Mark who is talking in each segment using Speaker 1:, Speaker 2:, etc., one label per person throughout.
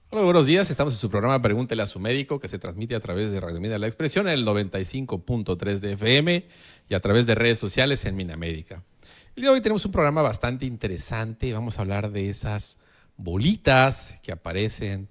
Speaker 1: Hola, buenos días. Estamos en su programa Pregúntele a su médico, que se transmite a través de Radio Mina La Expresión en el 95.3 de FM y a través de redes sociales en Minamérica. El día de hoy tenemos un programa bastante interesante. Vamos a hablar de esas bolitas que aparecen,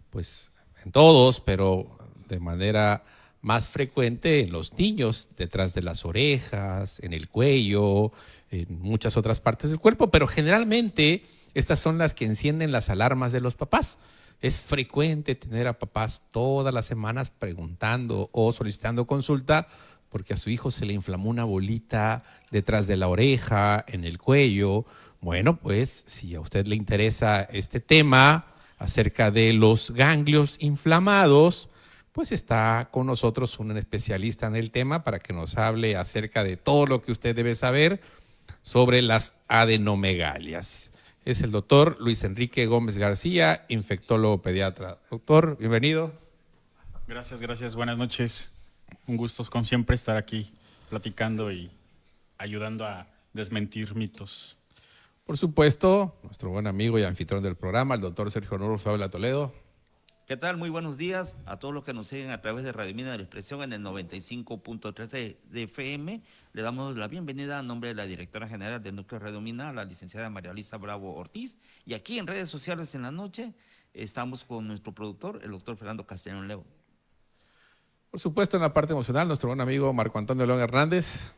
Speaker 1: pues, en todos, pero de manera más frecuente en los niños, detrás de las orejas, en el cuello, en muchas otras partes del cuerpo, pero generalmente estas son las que encienden las alarmas de los papás. Es frecuente tener a papás todas las semanas preguntando o solicitando consulta porque a su hijo se le inflamó una bolita detrás de la oreja, en el cuello. Bueno, pues si a usted le interesa este tema acerca de los ganglios inflamados, pues está con nosotros un especialista en el tema para que nos hable acerca de todo lo que usted debe saber sobre las adenomegalias. Es el doctor Luis Enrique Gómez García, infectólogo pediatra. Doctor, bienvenido.
Speaker 2: Gracias. Buenas noches. Un gusto, como siempre, estar aquí platicando y ayudando a desmentir mitos.
Speaker 1: Por supuesto, nuestro buen amigo y anfitrión del programa, el doctor Sergio Honor Fabiola Toledo.
Speaker 3: ¿Qué tal? Muy buenos días a todos los que nos siguen a través de Radio Mina de la Expresión en el 95.3 de FM. Le damos la bienvenida a nombre de la directora general del Núcleo Radio Mina, la licenciada María Luisa Bravo Ortiz. Y aquí en redes sociales en la noche estamos con nuestro productor, el doctor Fernando Castellón Leo.
Speaker 1: Por supuesto, en la parte emocional, nuestro buen amigo Marco Antonio León Hernández.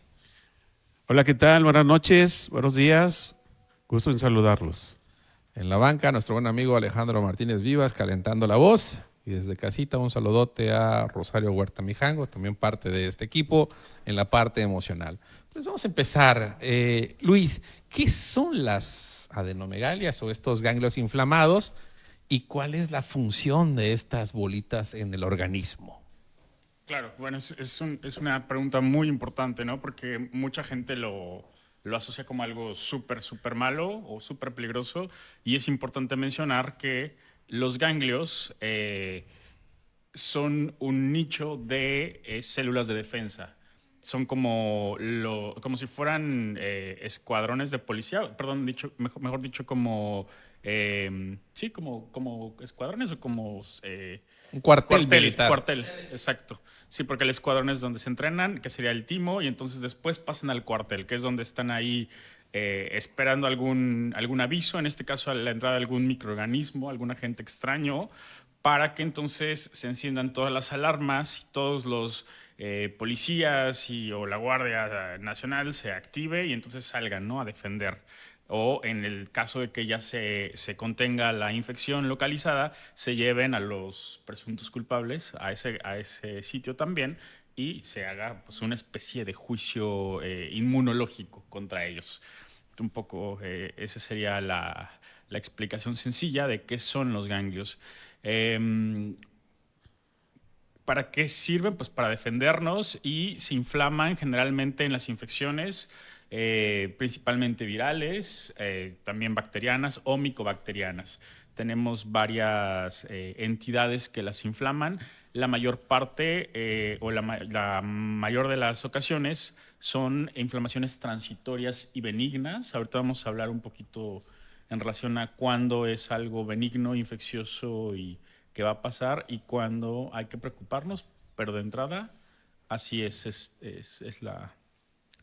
Speaker 4: Hola, ¿qué tal? Buenas noches, buenos días. Gusto en saludarlos.
Speaker 1: En la banca, nuestro buen amigo Alejandro Martínez Vivas, calentando la voz. Y desde casita, un saludote a Rosario Huerta Mijango, también parte de este equipo, en la parte emocional. Pues vamos a empezar. Luis, ¿qué son las adenomegalias o estos ganglios inflamados? ¿Y cuál es la función de estas bolitas en el organismo?
Speaker 2: Claro, bueno, es una pregunta muy importante, ¿no? Porque mucha gente lo asocia como algo súper malo o súper peligroso, y es importante mencionar que los ganglios son un nicho de células de defensa. Son como si fueran escuadrones de policía, perdón, mejor dicho, como como escuadrones o como
Speaker 1: un cuartel militar.
Speaker 2: Cuartel, exacto. Sí, porque el escuadrón es donde se entrenan, que sería el timo, y entonces después pasan al cuartel, que es donde están ahí esperando algún aviso, en este caso a la entrada de algún microorganismo, algún agente extraño, para que entonces se enciendan todas las alarmas y todos los policías o la Guardia Nacional se active y entonces salgan, ¿no?, a defender. O en el caso de que ya se contenga la infección localizada, se lleven a los presuntos culpables a ese sitio también y se haga, pues, una especie de juicio inmunológico contra ellos. Un poco esa sería la explicación sencilla de qué son los ganglios. ¿Para qué sirven? Pues para defendernos, y se inflaman generalmente en las infecciones, principalmente virales, también bacterianas o micobacterianas. Tenemos varias entidades que las inflaman. La mayor parte o la mayor de las ocasiones son inflamaciones transitorias y benignas. Ahorita vamos a hablar un poquito en relación a cuándo es algo benigno, infeccioso y qué va a pasar, y cuándo hay que preocuparnos, pero de entrada así es la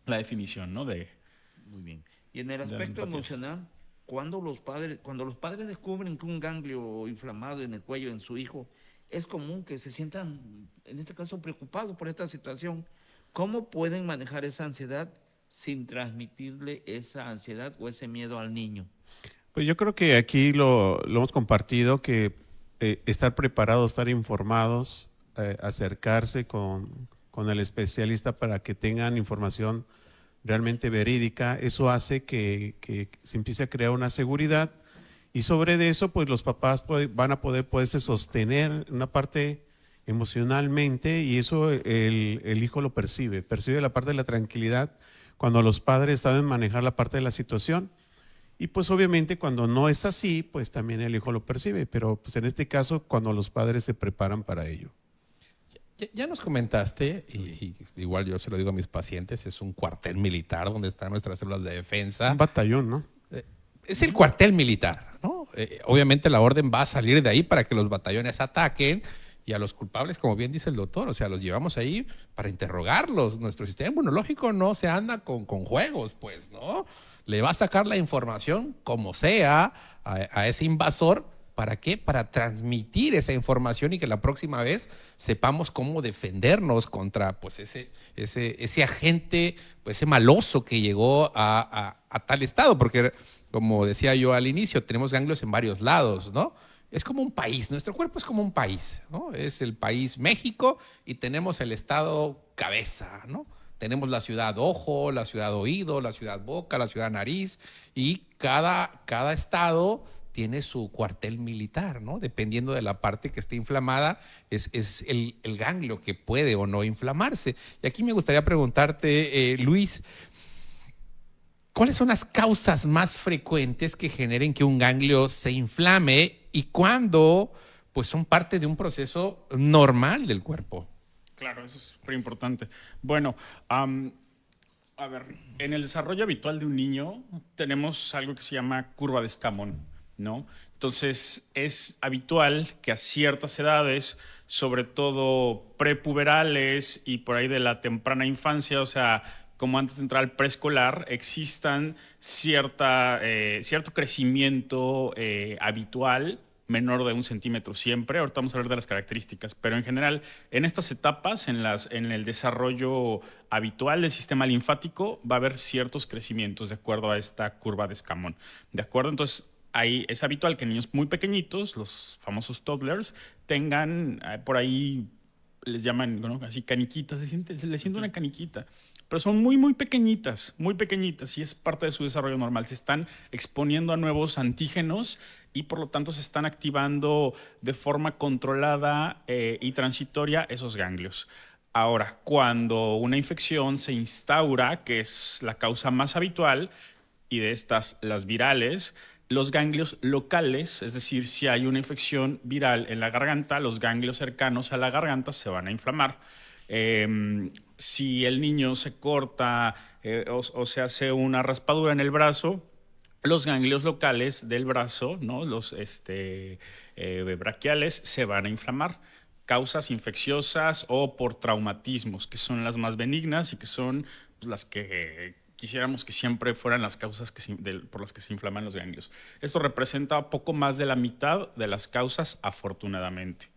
Speaker 2: definición, ¿no?
Speaker 3: Muy bien. Y en el aspecto emocional, cuando los padres descubren que un ganglio inflamado en el cuello en su hijo, es común que se sientan, en este caso, preocupados por esta situación. ¿Cómo pueden manejar esa ansiedad sin transmitirle esa ansiedad o ese miedo al niño?
Speaker 4: Pues yo creo que aquí lo hemos compartido, que estar preparados, estar informados, acercarse con el especialista para que tengan información realmente verídica. Eso hace que se empiece a crear una seguridad, y sobre de eso, pues los papás van a poderse sostener una parte emocionalmente, y eso el hijo lo percibe la parte de la tranquilidad cuando los padres saben manejar la parte de la situación. Y pues obviamente cuando no es así, pues también el hijo lo percibe, pero pues en este caso cuando los padres se preparan para ello.
Speaker 1: Ya nos comentaste, y igual yo se lo digo a mis pacientes, es un cuartel militar donde están nuestras células de defensa.
Speaker 4: Un batallón, ¿no?
Speaker 1: Es el cuartel militar, ¿no? obviamente la orden va a salir de ahí para que los batallones ataquen y a los culpables, como bien dice el doctor, o sea, los llevamos ahí para interrogarlos. Nuestro sistema inmunológico no se anda con juegos, pues, ¿no? Le va a sacar la información como sea a ese invasor. ¿Para qué? Para transmitir esa información y que la próxima vez sepamos cómo defendernos contra pues, ese agente, pues, ese maloso que llegó a tal estado. Porque, como decía yo al inicio, tenemos ganglios en varios lados, ¿no? Es como un país, nuestro cuerpo es como un país, ¿no? Es el país México y tenemos el estado cabeza, ¿no? Tenemos la ciudad ojo, la ciudad oído, la ciudad boca, la ciudad nariz, y cada estado tiene su cuartel militar, ¿no? Dependiendo de la parte que esté inflamada, es el ganglio que puede o no inflamarse. Y aquí me gustaría preguntarte, Luis, ¿cuáles son las causas más frecuentes que generen que un ganglio se inflame y cuándo pues, son parte de un proceso normal del cuerpo?
Speaker 2: Claro, eso es súper importante. Bueno, a ver, en el desarrollo habitual de un niño tenemos algo que se llama curva de Escamón, ¿no? Entonces, es habitual que a ciertas edades, sobre todo prepuberales y por ahí de la temprana infancia, o sea, como antes de entrar al preescolar, existan cierto crecimiento habitual, menor de 1 centímetro siempre. Ahorita vamos a hablar de las características, pero en general, en estas etapas, en el desarrollo habitual del sistema linfático, va a haber ciertos crecimientos de acuerdo a esta curva de Escamón. ¿De acuerdo? Entonces, ahí es habitual que niños muy pequeñitos, los famosos toddlers, tengan por ahí, les llaman, ¿no?, así caniquitas, se les siente una caniquita. Pero son muy, muy pequeñitas, y es parte de su desarrollo normal. Se están exponiendo a nuevos antígenos y por lo tanto se están activando de forma controlada y transitoria esos ganglios. Ahora, cuando una infección se instaura, que es la causa más habitual, y de estas las virales, los ganglios locales, es decir, si hay una infección viral en la garganta, los ganglios cercanos a la garganta se van a inflamar. Si el niño se corta o se hace una raspadura en el brazo, los ganglios locales del brazo, ¿no?, los braquiales, se van a inflamar. Causas infecciosas o por traumatismos, que son las más benignas y que son pues, las que quisiéramos que siempre fueran las causas por las que se inflaman los ganglios. Esto representa poco más de la mitad de las causas, afortunadamente.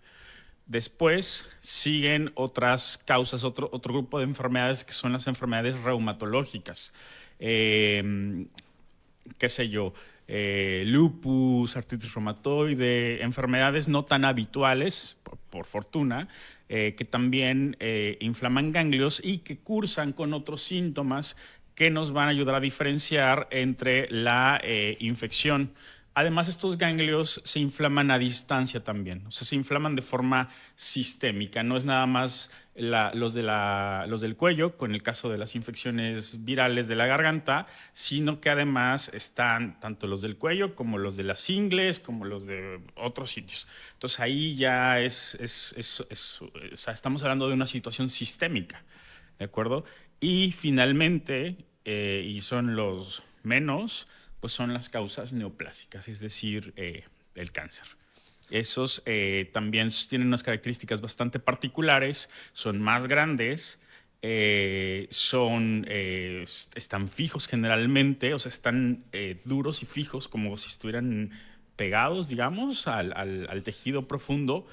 Speaker 2: Después siguen otras causas, otro grupo de enfermedades que son las enfermedades reumatológicas. Qué sé yo, lupus, artritis reumatoide, enfermedades no tan habituales, por fortuna, que también inflaman ganglios y que cursan con otros síntomas que nos van a ayudar a diferenciar entre la infección. Además, estos ganglios se inflaman a distancia también, o sea, se inflaman de forma sistémica. No es nada más los del cuello, con el caso de las infecciones virales de la garganta, sino que además están tanto los del cuello como los de las ingles, como los de otros sitios. Entonces, ahí ya o sea, estamos hablando de una situación sistémica, ¿de acuerdo? Y finalmente, y son los menos, pues son las causas neoplásicas, es decir, el cáncer. Esos también tienen unas características bastante particulares, son más grandes, están fijos generalmente, o sea, están duros y fijos como si estuvieran pegados, digamos, al tejido profundo,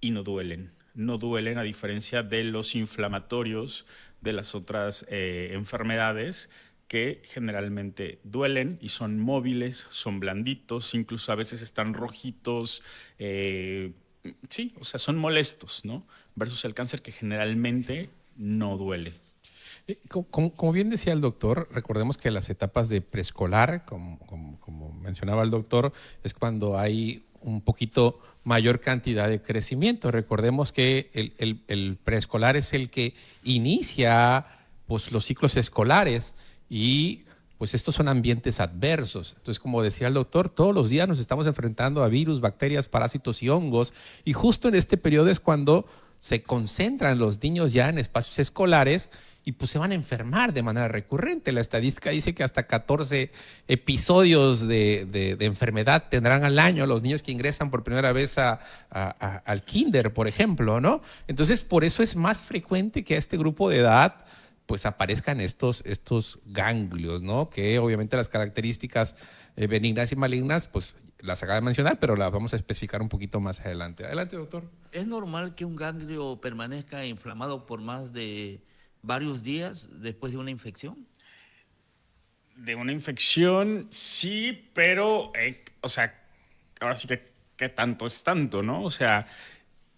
Speaker 2: y no duelen. No duelen, a diferencia de los inflamatorios de las otras enfermedades, que generalmente duelen y son móviles, son blanditos, incluso a veces están rojitos, sí, o sea, son molestos, ¿no? Versus el cáncer, que generalmente no duele.
Speaker 1: Como bien decía el doctor, recordemos que las etapas de preescolar, como mencionaba el doctor, es cuando hay un poquito mayor cantidad de crecimiento. Recordemos que el preescolar es el que inicia pues, los ciclos escolares. Y pues estos son ambientes adversos. Entonces, como decía el doctor, todos los días nos estamos enfrentando a virus, bacterias, parásitos y hongos. Y justo en este periodo es cuando se concentran los niños ya en espacios escolares y pues se van a enfermar de manera recurrente. La estadística dice que hasta 14 episodios de enfermedad tendrán al año los niños que ingresan por primera vez al kinder, por ejemplo, ¿no? Entonces, por eso es más frecuente que a este grupo de edad pues aparezcan estos ganglios, ¿no? Que obviamente las características benignas y malignas, pues las acaba de mencionar, pero las vamos a especificar un poquito más adelante. Adelante, doctor.
Speaker 3: ¿Es normal que un ganglio permanezca inflamado por más de varios días después de una infección?
Speaker 2: De una infección, sí, pero, o sea, ahora sí que tanto es tanto, ¿no? O sea,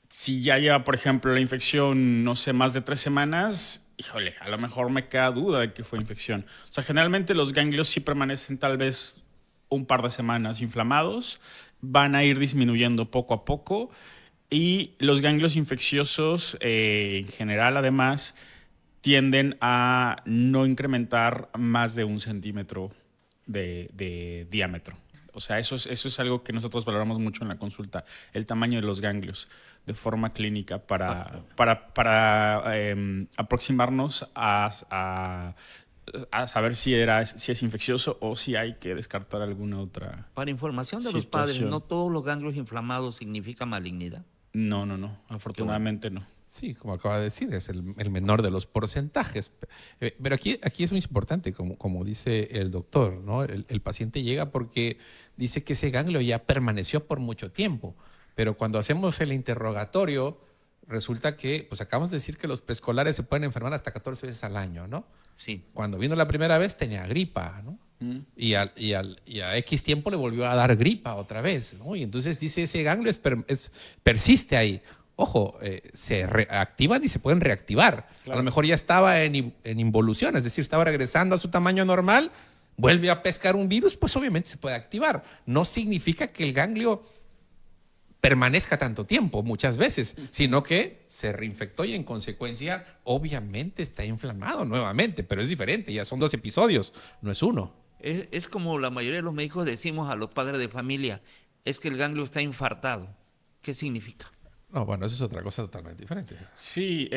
Speaker 2: si ya lleva, por ejemplo, la infección, no sé, más de 3 semanas, híjole, a lo mejor me queda duda de que fue infección. O sea, generalmente los ganglios sí permanecen tal vez un par de semanas inflamados, van a ir disminuyendo poco a poco y los ganglios infecciosos, en general, además, tienden a no incrementar más de 1 centímetro de diámetro. O sea, eso es algo que nosotros valoramos mucho en la consulta, el tamaño de los ganglios de forma clínica para aproximarnos a saber si es infeccioso o si hay que descartar alguna otra.
Speaker 3: Para información de los
Speaker 2: situación.
Speaker 3: padres, no todos los ganglios inflamados significan malignidad.
Speaker 2: No. Afortunadamente no.
Speaker 1: Sí, como acaba de decir, es el menor de los porcentajes. Pero aquí es muy importante, como dice el doctor, ¿no? El paciente llega porque dice que ese ganglio ya permaneció por mucho tiempo. Pero cuando hacemos el interrogatorio, resulta que, pues acabamos de decir que los preescolares se pueden enfermar hasta 14 veces al año, ¿no?
Speaker 3: Sí.
Speaker 1: Cuando vino la primera vez tenía gripa, ¿no? Y a X tiempo le volvió a dar gripa otra vez, ¿no? Y entonces dice, ese ganglio persiste ahí. Ojo, se reactivan y se pueden reactivar. Claro. A lo mejor ya estaba en involución, es decir, estaba regresando a su tamaño normal, vuelve a pescar un virus, pues obviamente se puede activar. No significa que el ganglio permanezca tanto tiempo muchas veces, sino que se reinfectó y en consecuencia obviamente está inflamado nuevamente, pero es diferente, ya son 2 episodios, no es uno.
Speaker 3: Es como la mayoría de los médicos decimos a los padres de familia, es que el ganglio está infartado. ¿Qué significa?
Speaker 1: No, bueno, eso es otra cosa totalmente diferente.
Speaker 2: Sí,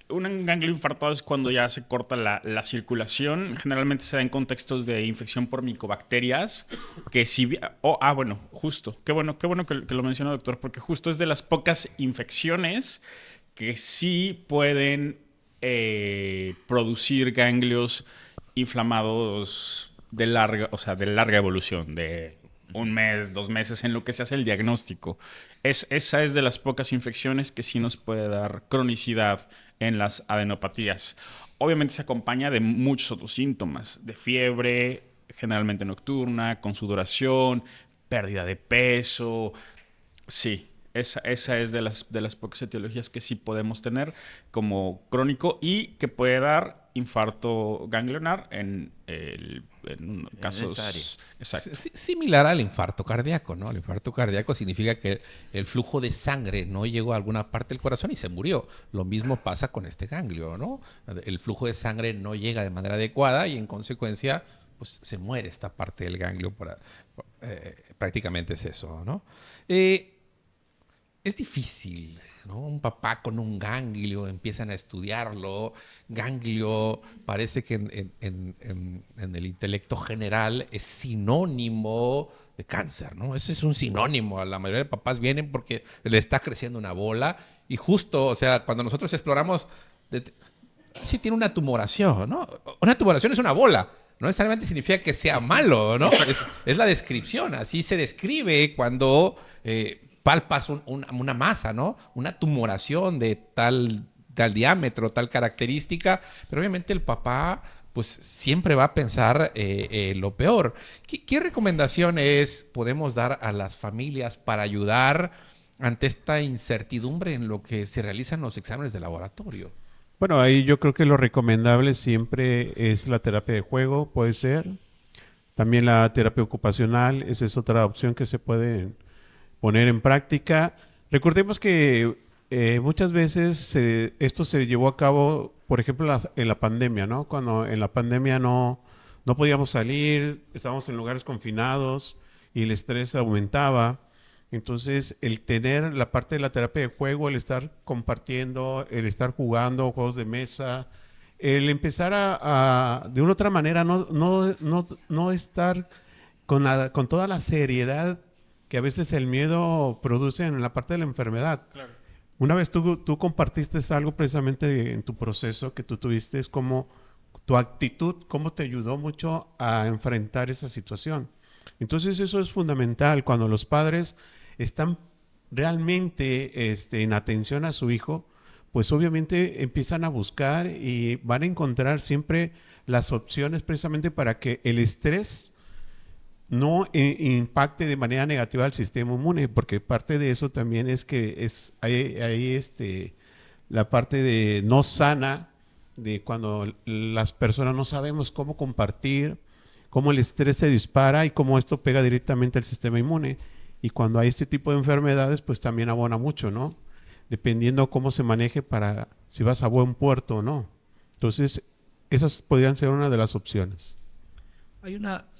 Speaker 2: un ganglio infartado es cuando ya se corta la circulación. Generalmente se da en contextos de infección por micobacterias. Que si, bueno, justo. Qué bueno que lo mencionó, doctor, porque justo es de las pocas infecciones que sí pueden producir ganglios inflamados de larga evolución, de 1 mes, 2 meses, en lo que se hace el diagnóstico. Esa es de las pocas infecciones que sí nos puede dar cronicidad en las adenopatías. Obviamente se acompaña de muchos otros síntomas, de fiebre, generalmente nocturna, con sudoración, pérdida de peso. Sí, esa es de las pocas etiologías que sí podemos tener como crónico y que puede dar infarto ganglionar en casos. Exacto.
Speaker 1: Similar al infarto cardíaco, ¿no? El infarto cardíaco significa que el flujo de sangre no llegó a alguna parte del corazón y se murió. Lo mismo pasa con este ganglio, ¿no? El flujo de sangre no llega de manera adecuada y en consecuencia pues se muere esta parte del ganglio. Prácticamente es eso, ¿no? Es difícil, ¿no? Un papá con un ganglio, empiezan a estudiarlo. Ganglio parece que en el intelecto general es sinónimo de cáncer, ¿no? Eso es un sinónimo. La mayoría de papás vienen porque le está creciendo una bola y justo, o sea, cuando nosotros exploramos, sí tiene una tumoración, ¿no? Una tumoración es una bola. No necesariamente significa que sea malo, ¿no? Es la descripción. Así se describe cuando palpas una masa, ¿no? Una tumoración de tal diámetro, tal característica, pero obviamente el papá pues siempre va a pensar lo peor. ¿Qué recomendaciones podemos dar a las familias para ayudar ante esta incertidumbre en lo que se realizan los exámenes de laboratorio?
Speaker 4: Bueno, ahí yo creo que lo recomendable siempre es la terapia de juego, puede ser. También la terapia ocupacional, esa es otra opción que se puede poner en práctica. Recordemos que muchas veces esto se llevó a cabo, por ejemplo, en la pandemia, ¿no? Cuando en la pandemia no podíamos salir, estábamos en lugares confinados y el estrés aumentaba. Entonces, el tener la parte de la terapia de juego, el estar compartiendo, el estar jugando juegos de mesa, el empezar de una otra manera, no estar con toda la seriedad que a veces el miedo produce en la parte de la enfermedad.
Speaker 2: Claro.
Speaker 4: Una vez tú compartiste algo precisamente en tu proceso que tú tuviste, es como tu actitud, cómo te ayudó mucho a enfrentar esa situación. Entonces eso es fundamental cuando los padres están realmente en atención a su hijo, pues obviamente empiezan a buscar y van a encontrar siempre las opciones precisamente para que el estrés no impacte de manera negativa al sistema inmune, porque parte de eso también es que hay la parte de no sana, de cuando las personas no sabemos cómo compartir, cómo el estrés se dispara y cómo esto pega directamente al sistema inmune. Y cuando hay este tipo de enfermedades, pues también abona mucho, ¿no? Dependiendo cómo se maneje para si vas a buen puerto o no. Entonces, esas podrían ser una de las opciones.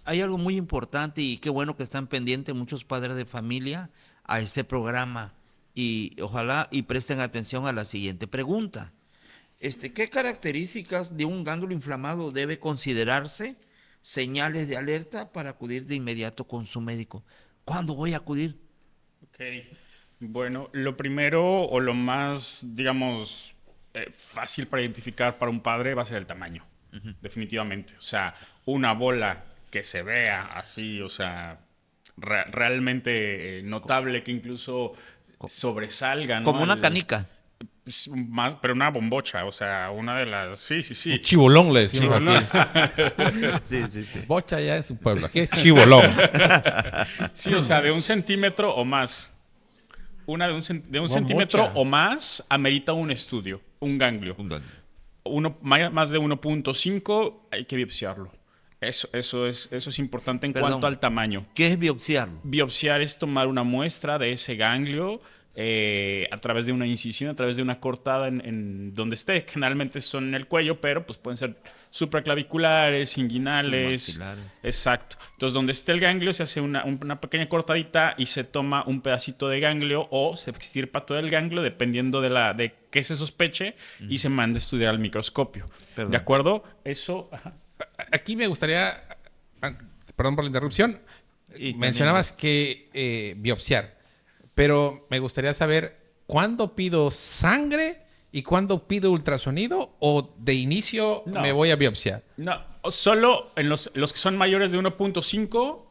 Speaker 3: Hay algo muy importante y qué bueno que están pendientes muchos padres de familia a este programa y ojalá y presten atención a la siguiente pregunta. ¿Qué características de un ganglio inflamado debe considerarse señales de alerta para acudir de inmediato con su médico? ¿Cuándo voy a acudir?
Speaker 2: Ok. Bueno, lo primero o lo más, digamos, fácil para identificar para un padre va a ser el tamaño, definitivamente. O sea, una bola que se vea así, o sea, realmente notable, que incluso sobresalga, ¿no?
Speaker 3: Como una canica.
Speaker 2: Más, pero una bombocha, o sea, una de las... Sí.
Speaker 1: Un chibolón le decimos aquí.
Speaker 3: Sí.
Speaker 1: Bocha ya es un pueblo. Aquí es chibolón.
Speaker 2: Sí, o sea, de 1 centímetro o más. Una de un centímetro o más amerita un estudio, un ganglio. Más de 1.5 hay que biopsiarlo. Eso es importante en cuanto al tamaño.
Speaker 3: ¿Qué es biopsiarlo?
Speaker 2: Biopsiar es tomar una muestra de ese ganglio a través de una incisión, a través de una cortada en donde esté. Generalmente son en el cuello, pero pues pueden ser supraclaviculares, inguinales.
Speaker 3: Maxilares.
Speaker 2: Exacto. Entonces, donde esté el ganglio se hace una pequeña cortadita y se toma un pedacito de ganglio o se extirpa todo el ganglio dependiendo de qué se sospeche y se manda a estudiar al microscopio.
Speaker 3: Perdón.
Speaker 2: ¿De acuerdo? Eso... Ajá.
Speaker 1: Aquí me gustaría, perdón por la interrupción, mencionabas que biopsiar, pero me gustaría saber cuándo pido sangre y cuándo pido ultrasonido o de inicio me voy a biopsiar.
Speaker 2: No, solo en los que son mayores de 1.5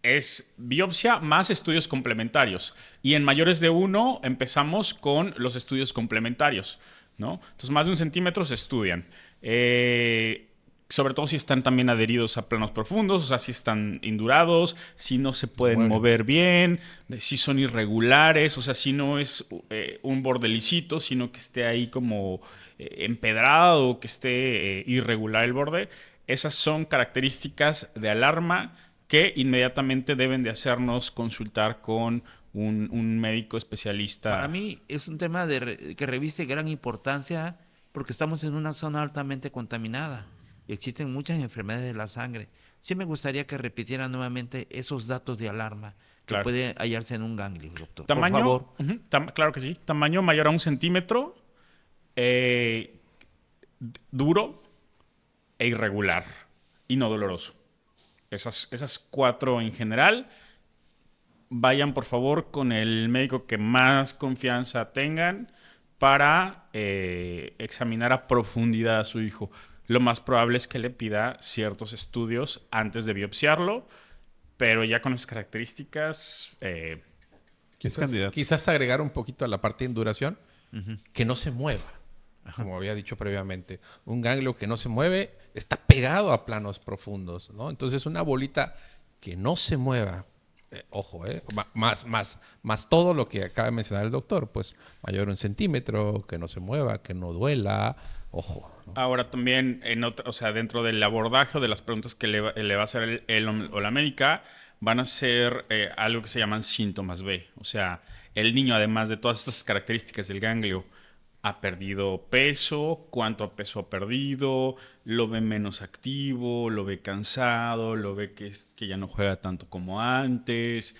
Speaker 2: es biopsia más estudios complementarios. Y en mayores de 1 empezamos con los estudios complementarios, ¿no? Entonces, más de 1 centímetro se estudian. Sobre todo si están también adheridos a planos profundos, o sea, si están indurados, si no se pueden mover bien, si son irregulares, o sea, si no es un bordelicito, sino que esté ahí como empedrado, que esté irregular el borde. Esas son características de alarma que inmediatamente deben de hacernos consultar con un médico especialista.
Speaker 3: Para mí es un tema que reviste gran importancia porque estamos en una zona altamente contaminada y existen muchas enfermedades de la sangre. Sí me gustaría que repitiera nuevamente esos datos de alarma que puede hallarse en un ganglio, doctor.
Speaker 2: Tamaño,
Speaker 3: por favor.
Speaker 2: Claro que sí. Tamaño mayor a 1 centímetro, duro e irregular y no doloroso. Esas 4 en general. Vayan, por favor, con el médico que más confianza tengan para examinar a profundidad a su hijo. Lo más probable es que le pida ciertos estudios antes de biopsiarlo, pero ya con esas características...
Speaker 1: Quizás agregar un poquito a la parte de induración, que no se mueva, como había dicho previamente. Un ganglio que no se mueve está pegado a planos profundos, ¿no? Entonces, una bolita que no se mueva, ojo, más todo lo que acaba de mencionar el doctor, pues mayor 1 centímetro, que no se mueva, que no duela, ojo, ¿no?
Speaker 2: Ahora también, dentro del abordaje o de las preguntas que le va a hacer él o la médica, van a ser algo que se llaman síntomas B. O sea, el niño, además de todas estas características del ganglio, ha perdido peso, cuánto peso ha perdido, lo ve menos activo, lo ve cansado, lo ve que ya no juega tanto como antes,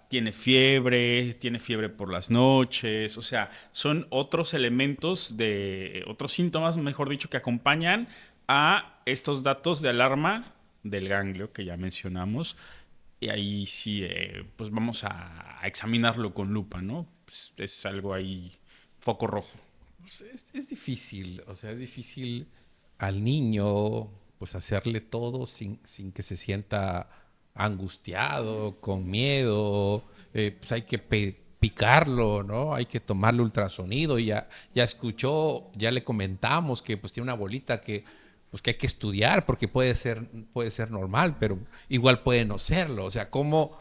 Speaker 2: tiene fiebre por las noches, o sea, son otros elementos otros síntomas, mejor dicho, que acompañan a estos datos de alarma del ganglio que ya mencionamos. Y ahí sí, pues vamos a examinarlo con lupa, ¿no? Pues es algo ahí, foco rojo.
Speaker 1: Pues es difícil, o sea, es difícil al niño pues hacerle todo sin que se sienta angustiado, con miedo, pues hay que picarlo, ¿no? Hay que tomarle ultrasonido, ya escuchó, ya le comentamos que pues tiene una bolita pues que hay que estudiar porque puede ser normal, pero igual puede no serlo, o sea, cómo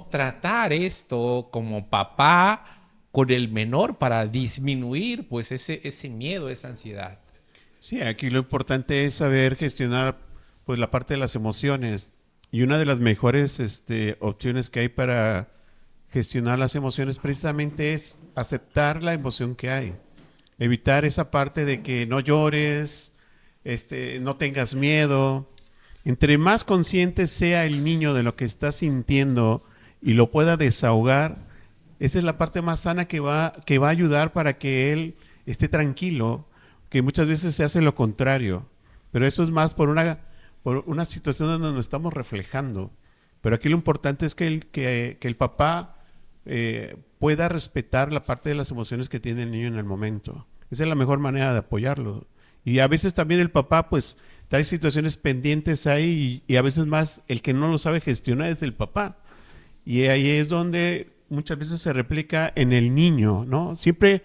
Speaker 1: tratar esto como papá con el menor para disminuir pues ese miedo, esa ansiedad.
Speaker 4: Sí, aquí lo importante es saber gestionar pues la parte de las emociones. Y una de las mejores opciones que hay para gestionar las emociones precisamente es aceptar la emoción que hay. Evitar esa parte de que no llores, no tengas miedo. Entre más consciente sea el niño de lo que está sintiendo y lo pueda desahogar, esa es la parte más sana que va a ayudar para que él esté tranquilo, que muchas veces se hace lo contrario. Pero eso es más por una situación donde nos estamos reflejando. Pero aquí lo importante es que el papá pueda respetar la parte de las emociones que tiene el niño en el momento. Esa es la mejor manera de apoyarlo. Y a veces también el papá pues trae situaciones pendientes ahí y a veces más el que no lo sabe gestionar es el papá. Y ahí es donde muchas veces se replica en el niño, ¿no? Siempre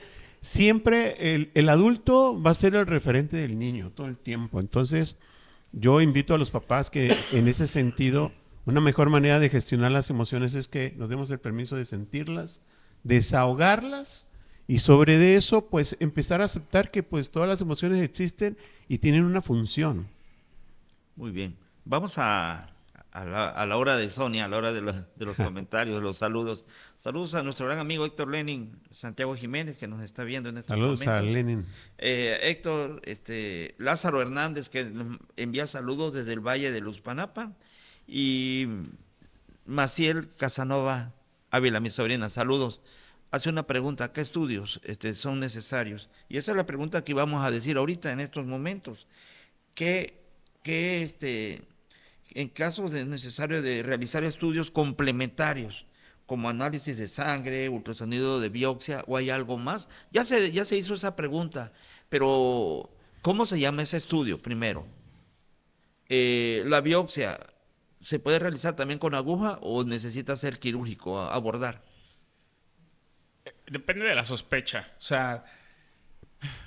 Speaker 4: el adulto va a ser el referente del niño todo el tiempo. Entonces, yo invito a los papás que en ese sentido, una mejor manera de gestionar las emociones es que nos demos el permiso de sentirlas, desahogarlas y sobre de eso, pues empezar a aceptar que pues todas las emociones existen y tienen una función.
Speaker 3: Muy bien. Vamos a la hora de Sonia, a la hora de los comentarios, los saludos. Saludos a nuestro gran amigo Héctor Lenin Santiago Jiménez, que nos está viendo en estos
Speaker 4: Saludos
Speaker 3: momentos.
Speaker 4: a Lenin.
Speaker 3: Héctor, Lázaro Hernández, que nos envía saludos desde el Valle de Luzpanapa. Y Maciel Casanova Ávila, mi sobrina, saludos. Hace una pregunta, ¿qué estudios son necesarios? Y esa es la pregunta que vamos a decir ahorita en estos momentos. ¿Qué en caso de necesario de realizar estudios complementarios, como análisis de sangre, ultrasonido de biopsia, o hay algo más? Ya se hizo esa pregunta, pero ¿cómo se llama ese estudio primero? La biopsia, ¿se puede realizar también con aguja o necesita ser quirúrgico, abordar?
Speaker 2: Depende de la sospecha. O sea,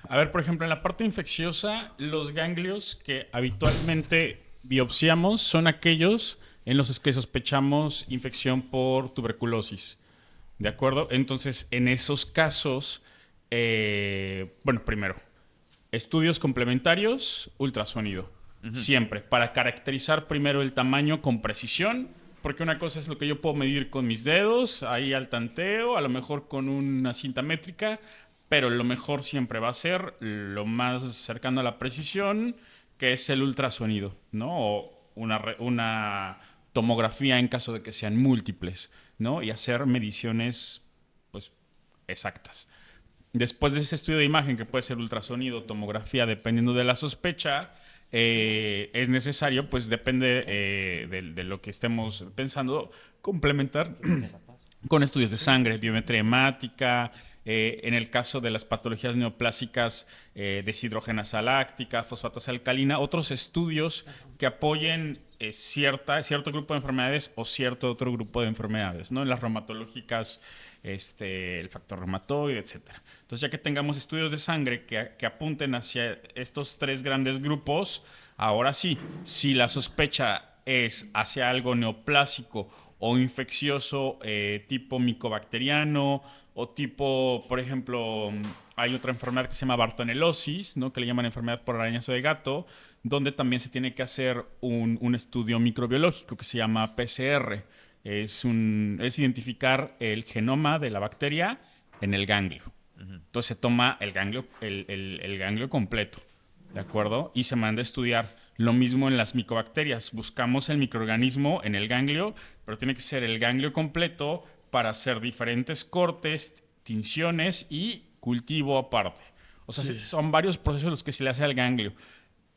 Speaker 2: a ver, por ejemplo, en la parte infecciosa, los ganglios que habitualmente biopsiamos son aquellos en los que sospechamos infección por tuberculosis. ¿De acuerdo? Entonces, en esos casos, bueno, primero, estudios complementarios, ultrasonido. Siempre, para caracterizar primero el tamaño con precisión, porque una cosa es lo que yo puedo medir con mis dedos, ahí al tanteo, a lo mejor con una cinta métrica, pero lo mejor siempre va a ser lo más cercano a la precisión, que es el ultrasonido, ¿no? O una tomografía en caso de que sean múltiples, ¿no? Y hacer mediciones, pues, exactas. Después de ese estudio de imagen, que puede ser ultrasonido, tomografía, dependiendo de la sospecha, es necesario, pues depende de lo que estemos pensando, complementar con estudios de sangre, biometría hemática, en el caso de las patologías neoplásicas, deshidrogenasa láctica, fosfatasa alcalina, otros estudios que apoyen cierto grupo de enfermedades o cierto otro grupo de enfermedades, ¿no? En las reumatológicas, el factor reumatoide, etcétera. Entonces, ya que tengamos estudios de sangre que apunten hacia estos tres grandes grupos, ahora sí, si la sospecha es hacia algo neoplásico o infeccioso tipo micobacteriano o tipo, por ejemplo, hay otra enfermedad que se llama bartonelosis, ¿no? Que le llaman enfermedad por arañazo de gato, donde también se tiene que hacer un estudio microbiológico que se llama PCR. Es identificar el genoma de la bacteria en el ganglio, Entonces se toma el ganglio, el ganglio completo, ¿de acuerdo? Y se manda a estudiar. Lo mismo en las micobacterias. Buscamos el microorganismo en el ganglio, pero tiene que ser el ganglio completo para hacer diferentes cortes, tinciones y cultivo aparte. O sea, son varios procesos los que se le hace al ganglio.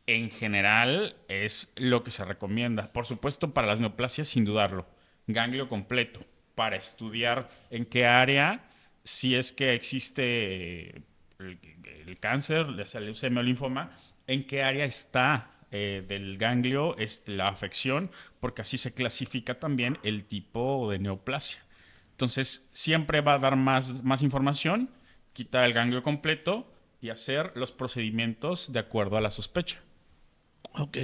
Speaker 2: En general es lo que se recomienda. Por supuesto, para las neoplasias, sin dudarlo. Ganglio completo para estudiar en qué área, si es que existe el cáncer, ya sea leucemia o linfoma, en qué área está del ganglio es la afección, porque así se clasifica también el tipo de neoplasia. Entonces, siempre va a dar más información, quitar el ganglio completo y hacer los procedimientos de acuerdo a la sospecha.
Speaker 5: Ok.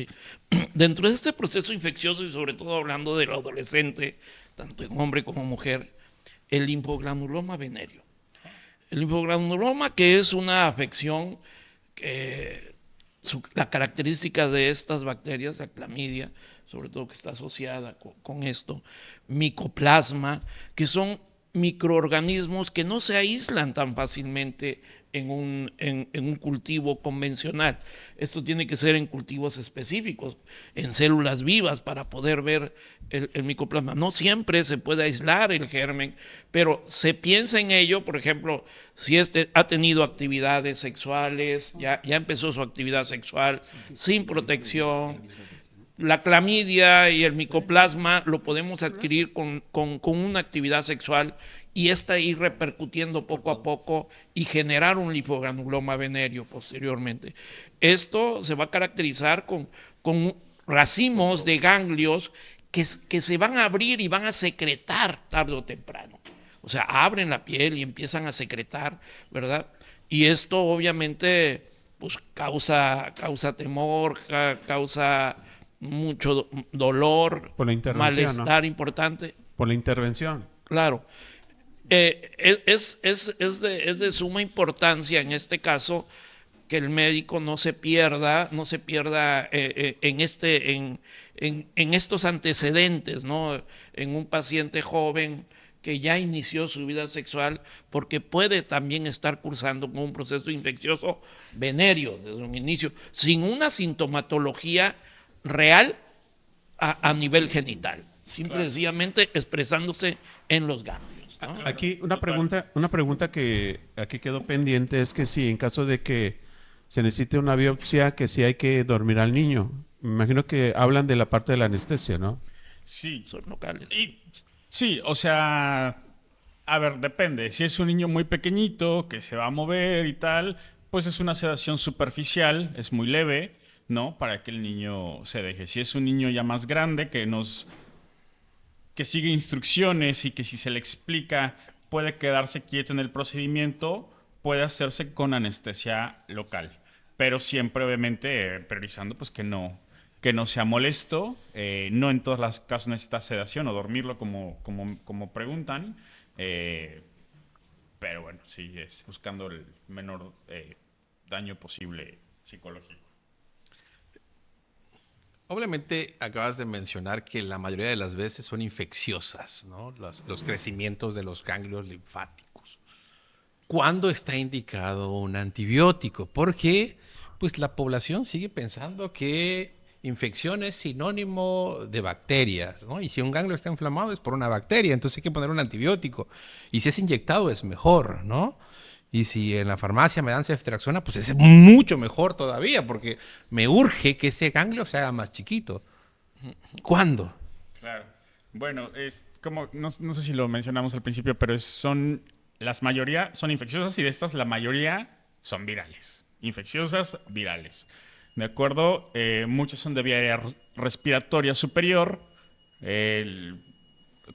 Speaker 5: Dentro de este proceso infeccioso y sobre todo hablando del adolescente, tanto en hombre como mujer, el linfogranuloma venéreo. El linfogranuloma, que es una afección que la característica de estas bacterias, la clamidia, sobre todo que está asociada con esto, micoplasma, que son microorganismos que no se aíslan tan fácilmente en un cultivo convencional. Esto tiene que ser en cultivos específicos, en células vivas para poder ver el micoplasma. No siempre se puede aislar el germen, pero se piensa en ello, por ejemplo, si ha tenido actividades sexuales, ya empezó su actividad sexual sin protección. La clamidia y el micoplasma lo podemos adquirir con una actividad sexual y esta ir repercutiendo poco a poco y generar un linfogranuloma venéreo posteriormente. Esto se va a caracterizar con racimos de ganglios que se van a abrir y van a secretar tarde o temprano. O sea, abren la piel y empiezan a secretar, ¿verdad? Y esto obviamente pues, causa temor, causa mucho dolor, malestar, ¿no? Importante.
Speaker 4: Por la intervención.
Speaker 5: Claro. Es de suma importancia en este caso que el médico no se pierda en estos antecedentes, ¿no? En un paciente joven que ya inició su vida sexual, porque puede también estar cursando con un proceso infeccioso venéreo desde un inicio, sin una sintomatología real a nivel genital, simple y sencillamente expresándose en los ganglios, ¿no?
Speaker 4: Aquí una pregunta que aquí quedó pendiente es que si en caso de que se necesite una biopsia, que si hay que dormir al niño. Me imagino que hablan de la parte de la anestesia, ¿no?
Speaker 2: Sí.
Speaker 5: Son locales.
Speaker 2: Sí, o sea, a ver, depende. Si es un niño muy pequeñito que se va a mover y tal, pues es una sedación superficial, es muy leve, ¿no? Para que el niño se deje. Si es un niño ya más grande que sigue instrucciones y que si se le explica puede quedarse quieto en el procedimiento, puede hacerse con anestesia local. Pero siempre, obviamente, priorizando pues que no sea molesto. No en todos los casos necesita sedación o dormirlo como preguntan. Pero bueno, sí, es buscando el menor daño posible psicológico.
Speaker 1: Obviamente acabas de mencionar que la mayoría de las veces son infecciosas, ¿no? Los crecimientos de los ganglios linfáticos. ¿Cuándo está indicado un antibiótico? Porque pues, la población sigue pensando que infección es sinónimo de bacterias, ¿no? Y si un ganglio está inflamado es por una bacteria, entonces hay que poner un antibiótico. Y si es inyectado es mejor, ¿no? Y si en la farmacia me dan ceftriaxona, pues es mucho mejor todavía, porque me urge que ese ganglio se haga más chiquito. ¿Cuándo?
Speaker 2: Claro. Bueno, es como, no sé si lo mencionamos al principio, pero las mayoría son infecciosas y de estas la mayoría son virales. Infecciosas, virales. ¿De acuerdo? Muchas son de vía aérea respiratoria superior, el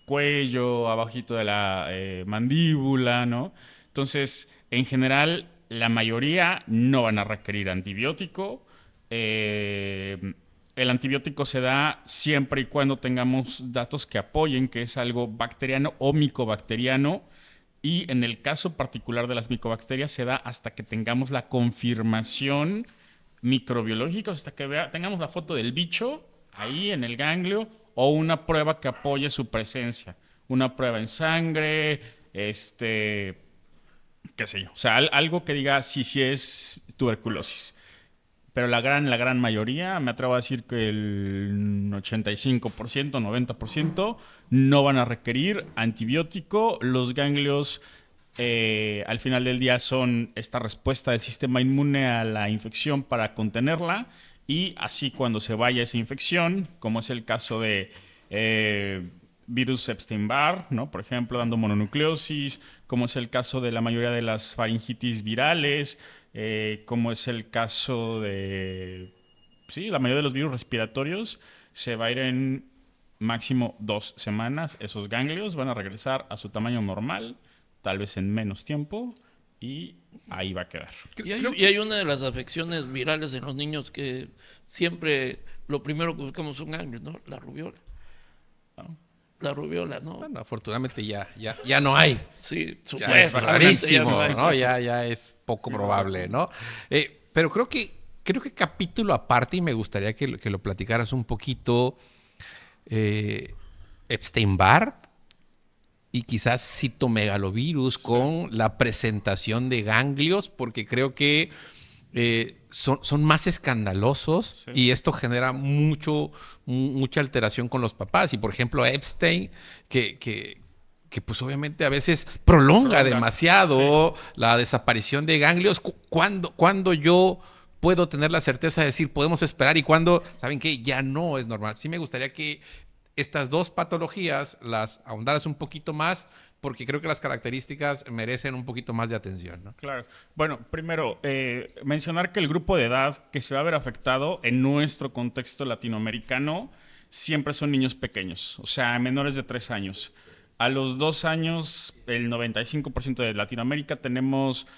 Speaker 2: cuello, abajito de la mandíbula, ¿no? Entonces, en general, la mayoría no van a requerir antibiótico. El antibiótico se da siempre y cuando tengamos datos que apoyen que es algo bacteriano o micobacteriano. Y en el caso particular de las micobacterias se da hasta que tengamos la confirmación microbiológica, hasta que tengamos la foto del bicho ahí en el ganglio o una prueba que apoye su presencia. Una prueba en sangre, qué sé yo. O sea, algo que diga sí es tuberculosis. Pero la gran mayoría, me atrevo a decir que el 85%, 90% no van a requerir antibiótico. Los ganglios al final del día son esta respuesta del sistema inmune a la infección para contenerla, y así cuando se vaya esa infección, como es el caso de virus Epstein-Barr, ¿no? Por ejemplo, dando mononucleosis, como es el caso de la mayoría de las faringitis virales, como es el caso de la mayoría de los virus respiratorios, se va a ir en máximo 2 semanas. Esos ganglios van a regresar a su tamaño normal, tal vez en menos tiempo, y ahí va a quedar.
Speaker 5: Y hay una de las afecciones virales en los niños que siempre lo primero que buscamos son ganglios, ¿no? La rubiola. ¿No? La rubiola, ¿no?
Speaker 1: Bueno, afortunadamente ya no hay.
Speaker 5: Sí,
Speaker 1: Ya es
Speaker 5: supuestamente
Speaker 1: rarísimo,
Speaker 5: ya no hay.
Speaker 1: ¿no? Ya es poco probable, ¿no? Pero creo que capítulo aparte, y me gustaría que lo platicaras un poquito, Epstein-Barr y quizás citomegalovirus con la presentación de ganglios, porque creo que son más escandalosos,
Speaker 2: Sí.
Speaker 1: y esto genera mucha alteración con los papás. Y por ejemplo, Epstein, que pues obviamente a veces prolonga demasiado la desaparición de ganglios. ¿Cuándo yo puedo tener la certeza de decir podemos esperar, y cuándo, saben qué, ya no es normal? Sí me gustaría que estas dos patologías las ahondaras un poquito más, porque creo que las características merecen un poquito más de atención, ¿no?
Speaker 2: Claro. Bueno, primero, mencionar que el grupo de edad que se va a ver afectado en nuestro contexto latinoamericano siempre son niños pequeños, o sea, menores de 3 años. A los 2 años, el 95% de Latinoamérica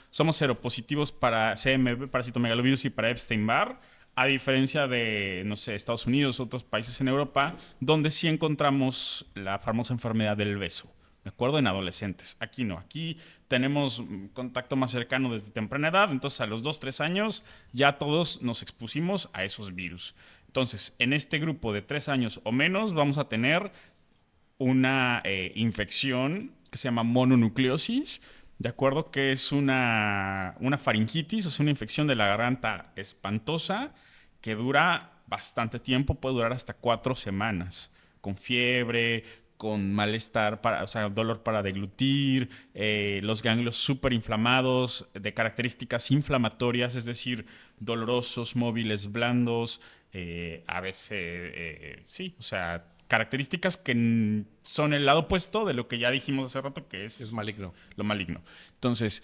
Speaker 2: somos seropositivos para CMV, para citomegalovirus y para Epstein-Barr, a diferencia de, no sé, Estados Unidos, otros países en Europa, donde sí encontramos la famosa enfermedad del beso. ¿De acuerdo? En adolescentes. Aquí no. Aquí tenemos contacto más cercano desde temprana edad. Entonces, a los 2, 3 años ya todos nos expusimos a esos virus. Entonces, en este grupo de 3 años o menos vamos a tener una infección que se llama mononucleosis, ¿de acuerdo? Que es una faringitis, o sea, una infección de la garganta espantosa que dura bastante tiempo, puede durar hasta 4 semanas, con fiebre, con malestar, o sea, dolor para deglutir, los ganglios súper inflamados, de características inflamatorias, es decir, dolorosos, móviles, blandos, a veces, sí, o sea, características que son el lado opuesto de lo que ya dijimos hace rato, que es
Speaker 1: maligno.
Speaker 2: Lo maligno. Entonces,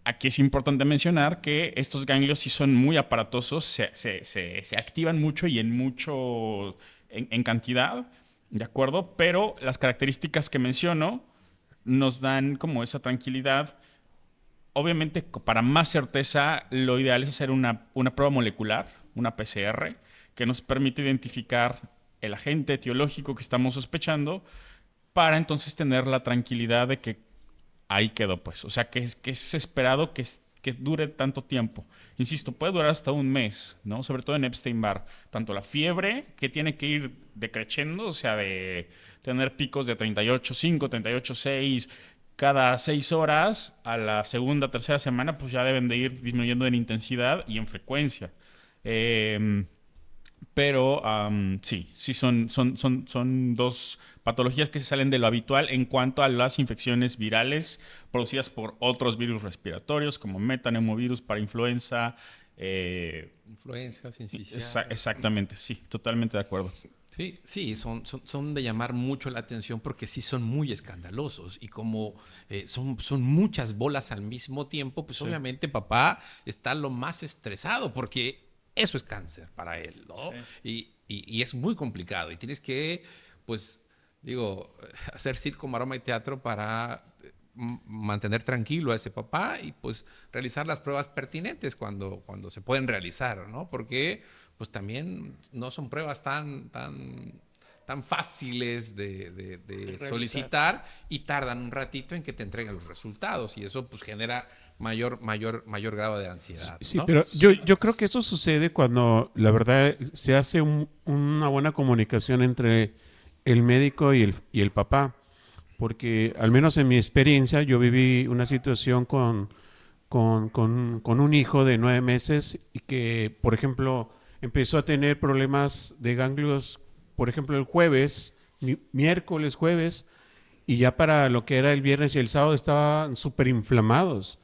Speaker 2: aquí es importante mencionar que estos ganglios sí son muy aparatosos, se activan mucho y en cantidad, ¿de acuerdo? Pero las características que menciono nos dan como esa tranquilidad. Obviamente, para más certeza, lo ideal es hacer una prueba molecular, una PCR, que nos permite identificar el agente etiológico que estamos sospechando, para entonces tener la tranquilidad de que ahí quedó, pues. O sea, que es esperado que dure tanto tiempo. Insisto, puede durar hasta un mes, ¿no? Sobre todo en Epstein-Barr. Tanto la fiebre, que tiene que ir decreciendo, o sea, de tener picos de 38.5, 38.6 cada 6 horas, a la segunda, tercera semana, pues ya deben de ir disminuyendo en intensidad y en frecuencia. Pero sí son dos patologías que se salen de lo habitual en cuanto a las infecciones virales producidas por otros virus respiratorios, como metanemovirus para influenza.
Speaker 1: Influenza, sincicial.
Speaker 2: Exactamente, sí, totalmente de acuerdo.
Speaker 1: Sí, son de llamar mucho la atención, porque sí son muy escandalosos, y como son muchas bolas al mismo tiempo, pues obviamente papá está lo más estresado, porque eso es cáncer para él, ¿no? Sí. Y es muy complicado, y tienes que, pues, hacer circo, maroma y teatro para mantener tranquilo a ese papá, y pues realizar las pruebas pertinentes cuando se pueden realizar, ¿no? Porque pues también no son pruebas tan fáciles de solicitar, y tardan un ratito en que te entreguen los resultados, y eso pues genera mayor grado de ansiedad,
Speaker 4: Sí,
Speaker 1: ¿no?
Speaker 4: pero yo creo que eso sucede cuando la verdad se hace una buena comunicación entre el médico y el papá. porque al menos en mi experiencia yo viví una situación con un hijo de 9 meses y que, por ejemplo, empezó a tener problemas de ganglios, por ejemplo, el jueves, miércoles, jueves, y ya para lo que era el viernes y el sábado estaban súper inflamados.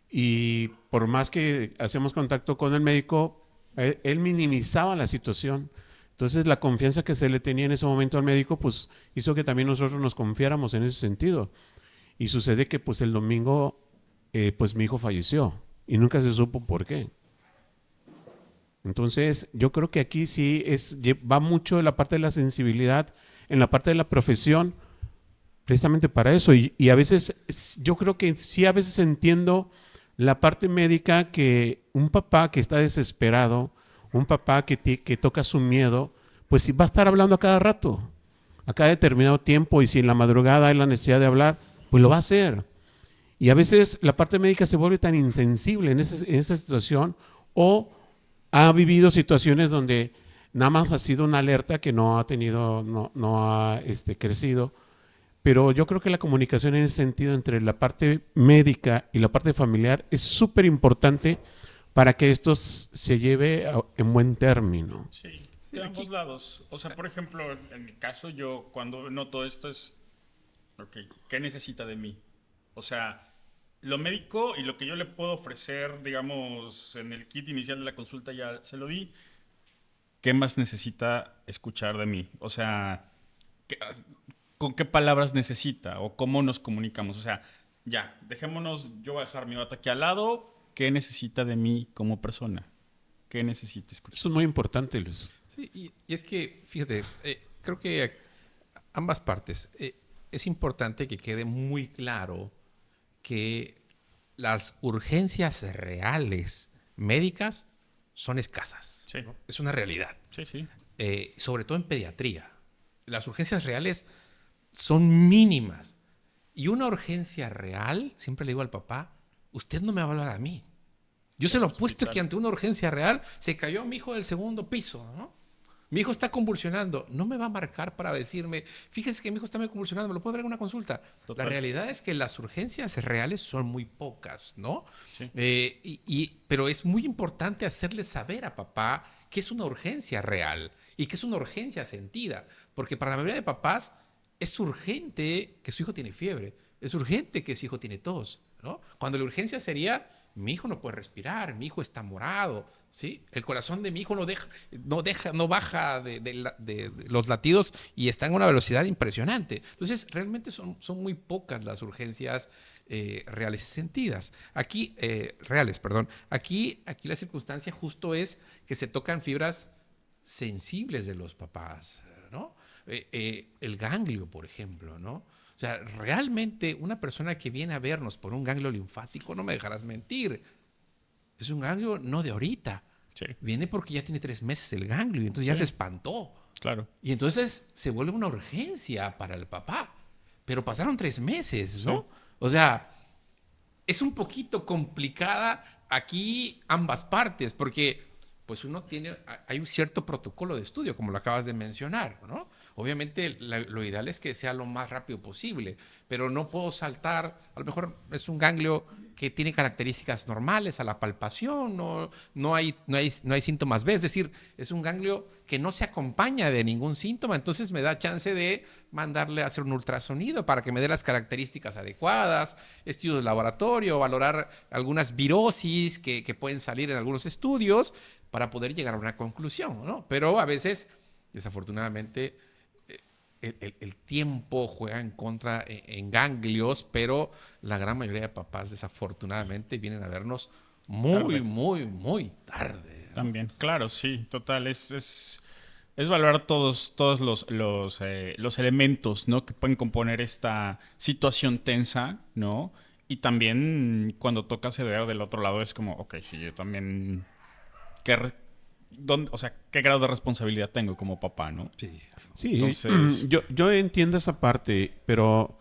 Speaker 4: Y por más que hacemos contacto con el médico, él minimizaba la situación. Entonces la confianza que se le tenía en ese momento al médico, pues hizo que también nosotros nos confiáramos en ese sentido. Y sucede que pues el domingo, pues mi hijo falleció y nunca se supo por qué. Entonces yo creo que aquí sí va mucho en la parte de la sensibilidad, en la parte de la profesión, precisamente para eso. Y a veces, yo creo que sí, a veces entiendo la parte médica, que un papá que está desesperado, un papá que toca su miedo, pues sí va a estar hablando a cada rato, a cada determinado tiempo, y si en la madrugada hay la necesidad de hablar, pues lo va a hacer. Y a veces la parte médica se vuelve tan insensible en esa situación, o ha vivido situaciones donde nada más ha sido una alerta que no ha tenido, no ha crecido. Pero yo creo que la comunicación en ese sentido entre la parte médica y la parte familiar es súper importante para que esto se lleve en buen término.
Speaker 2: Sí, de ambos lados. O sea, por ejemplo, en mi caso, yo cuando noto esto es, ok, ¿qué necesita de mí? O sea, lo médico y lo que yo le puedo ofrecer, digamos, en el kit inicial de la consulta ya se lo di. ¿Qué más necesita escuchar de mí? O sea, ¿con qué palabras necesita? ¿O cómo nos comunicamos? O sea, ya, dejémonos, yo voy a dejar mi bata aquí al lado. ¿Qué necesita de mí como persona? ¿Qué necesita escuchar?
Speaker 4: Eso es muy importante, Luis.
Speaker 1: Sí, y es que, fíjate, creo que ambas partes, es importante que quede muy claro que las urgencias reales médicas son escasas.
Speaker 2: Sí.
Speaker 1: ¿No? Es una realidad.
Speaker 2: Sí, sí.
Speaker 1: Sobre todo en pediatría. Las urgencias reales son mínimas. Y una urgencia real, siempre le digo al papá, usted no me va a hablar a mí. Yo se lo apuesto que ante una urgencia real se cayó mi hijo del segundo piso, ¿no? Mi hijo está convulsionando. No me va a marcar para decirme, fíjese que mi hijo está muy convulsionando, ¿me lo puede ver en una consulta? Total. La realidad es que las urgencias reales son muy pocas, ¿no?
Speaker 2: Sí.
Speaker 1: Pero es muy importante hacerle saber a papá que es una urgencia real y que es una urgencia sentida. Porque para la mayoría de papás es urgente que su hijo tiene fiebre, es urgente que su hijo tiene tos, ¿no? Cuando la urgencia sería, mi hijo no puede respirar, mi hijo está morado, ¿sí? El corazón de mi hijo no baja de los latidos y está en una velocidad impresionante. Entonces, realmente son muy pocas las urgencias reales y sentidas. Reales, perdón. Aquí la circunstancia justo es que se tocan fibras sensibles de los papás, ¿no? El ganglio, por ejemplo, ¿no? O sea, realmente una persona que viene a vernos por un ganglio linfático, no me dejarás mentir, es un ganglio no de ahorita.
Speaker 2: Sí.
Speaker 1: Viene porque ya tiene 3 meses el ganglio y entonces ya se espantó.
Speaker 2: Claro.
Speaker 1: Y entonces se vuelve una urgencia para el papá. Pero pasaron 3 meses, ¿no? Sí. O sea, es un poquito complicada aquí ambas partes porque pues hay un cierto protocolo de estudio, como lo acabas de mencionar, ¿no? Obviamente lo ideal es que sea lo más rápido posible, pero no puedo saltar, a lo mejor es un ganglio que tiene características normales a la palpación, no hay síntomas B, es decir, es un ganglio que no se acompaña de ningún síntoma, entonces me da chance de mandarle a hacer un ultrasonido para que me dé las características adecuadas, estudios de laboratorio, valorar algunas virosis que pueden salir en algunos estudios para poder llegar a una conclusión, ¿no? Pero a veces, desafortunadamente, el tiempo juega en contra en ganglios, pero la gran mayoría de papás, desafortunadamente, vienen a vernos muy tarde, ¿no?
Speaker 2: También, claro, sí, total. Es valorar todos los elementos, ¿no?, que pueden componer esta situación tensa, ¿no? Y también cuando toca ceder del otro lado es como, ok, sí, yo también... ¿Qué grado de responsabilidad tengo como papá, no?
Speaker 1: Sí.
Speaker 4: Sí,
Speaker 2: entonces...
Speaker 4: yo entiendo esa parte, pero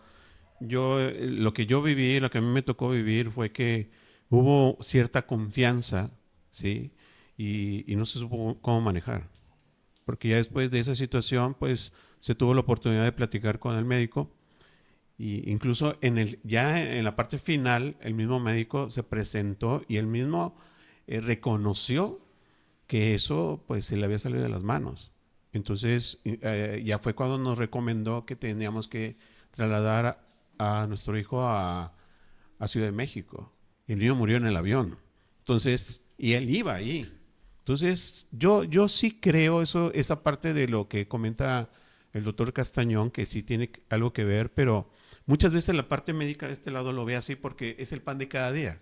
Speaker 4: lo que yo viví, lo que a mí me tocó vivir fue que hubo cierta confianza, ¿sí? Y no se supo cómo manejar. Porque ya después de esa situación, pues se tuvo la oportunidad de platicar con el médico Y incluso ya en la parte final, el mismo médico se presentó y él mismo reconoció que eso pues se le había salido de las manos. Entonces ya fue cuando nos recomendó que teníamos que trasladar a nuestro hijo a Ciudad de México. Y el niño murió en el avión. Entonces, y él iba ahí. Entonces, yo sí creo esa parte de lo que comenta el doctor Castañón, que sí tiene algo que ver, pero muchas veces la parte médica de este lado lo ve así porque es el pan de cada día,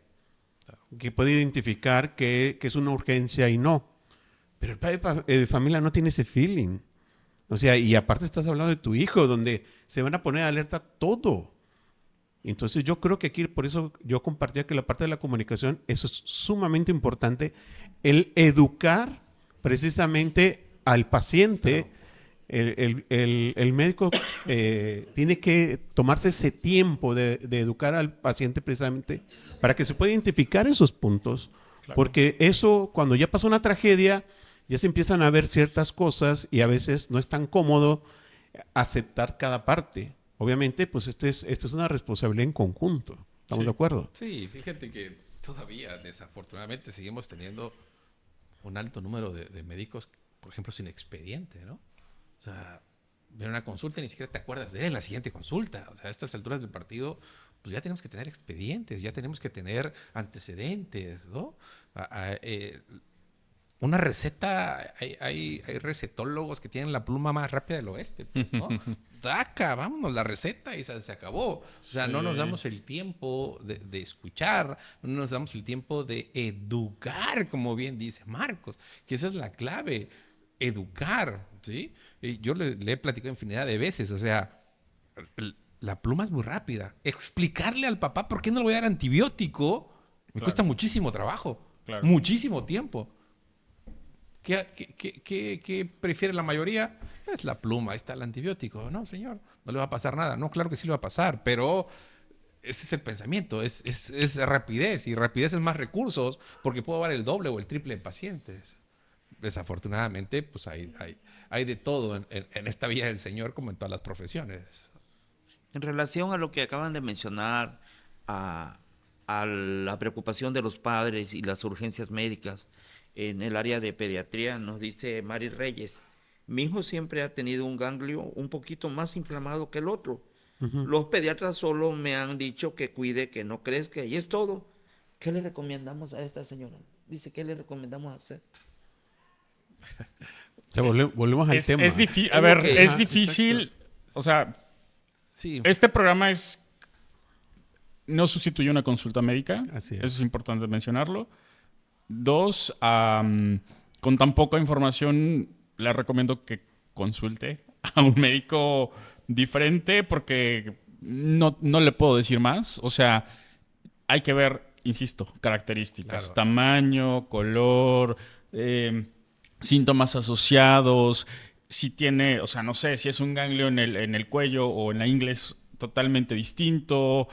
Speaker 4: que puede identificar que es una urgencia y no. Pero el padre de familia no tiene ese feeling. O sea, y aparte estás hablando de tu hijo, donde se van a poner alerta todo. Entonces yo creo que aquí, por eso yo compartía que la parte de la comunicación, eso es sumamente importante, el educar precisamente al paciente. El médico tiene que tomarse ese tiempo de educar al paciente precisamente para que se pueda identificar esos puntos. Claro. Porque eso, cuando ya pasó una tragedia, ya se empiezan a ver ciertas cosas y a veces no es tan cómodo aceptar cada parte. Obviamente, pues esto es una responsabilidad en conjunto. ¿Estamos de acuerdo?
Speaker 1: Sí, fíjate que todavía, desafortunadamente, seguimos teniendo un alto número de médicos, por ejemplo, sin expediente, ¿no? O sea, ven una consulta y ni siquiera te acuerdas de él en la siguiente consulta. O sea, a estas alturas del partido, pues ya tenemos que tener expedientes, ya tenemos que tener antecedentes, ¿no? Una receta, hay recetólogos que tienen la pluma más rápida del oeste, pues, ¿no? Taca, vámonos, la receta y se acabó. O sea, no nos damos el tiempo de escuchar, no nos damos el tiempo de educar, como bien dice Marcos, que esa es la clave, educar, ¿sí? Yo le he platicado infinidad de veces, o sea, la pluma es muy rápida. Explicarle al papá por qué no le voy a dar antibiótico me cuesta muchísimo trabajo, muchísimo tiempo. ¿Qué prefiere la mayoría? Es la pluma, ahí está el antibiótico. No, señor, no le va a pasar nada. No, claro que sí le va a pasar, pero ese es el pensamiento, es rapidez, y rapidez es más recursos, porque puedo dar el doble o el triple de pacientes. Desafortunadamente, pues hay de todo en esta vía del Señor, como en todas las profesiones.
Speaker 3: En relación a lo que acaban de mencionar, a la preocupación de los padres y las urgencias médicas, en el área de pediatría, nos dice Mari Reyes, mi hijo siempre ha tenido un ganglio un poquito más inflamado que el otro. Los pediatras solo me han dicho que cuide, que no crezca, y es todo. ¿Qué le recomendamos a esta señora? Dice, ¿qué le recomendamos hacer?
Speaker 4: O sea, volvemos al tema.
Speaker 2: Es difícil, exacto. O sea, sí. Este programa no sustituye una consulta médica. Así es. Eso es importante mencionarlo. 2, con tan poca información, le recomiendo que consulte a un médico diferente, porque no le puedo decir más. O sea, hay que ver, insisto, características, claro. Tamaño, color, síntomas asociados, si tiene, o sea, no sé, si es un ganglio en el cuello o en la ingle es totalmente distinto.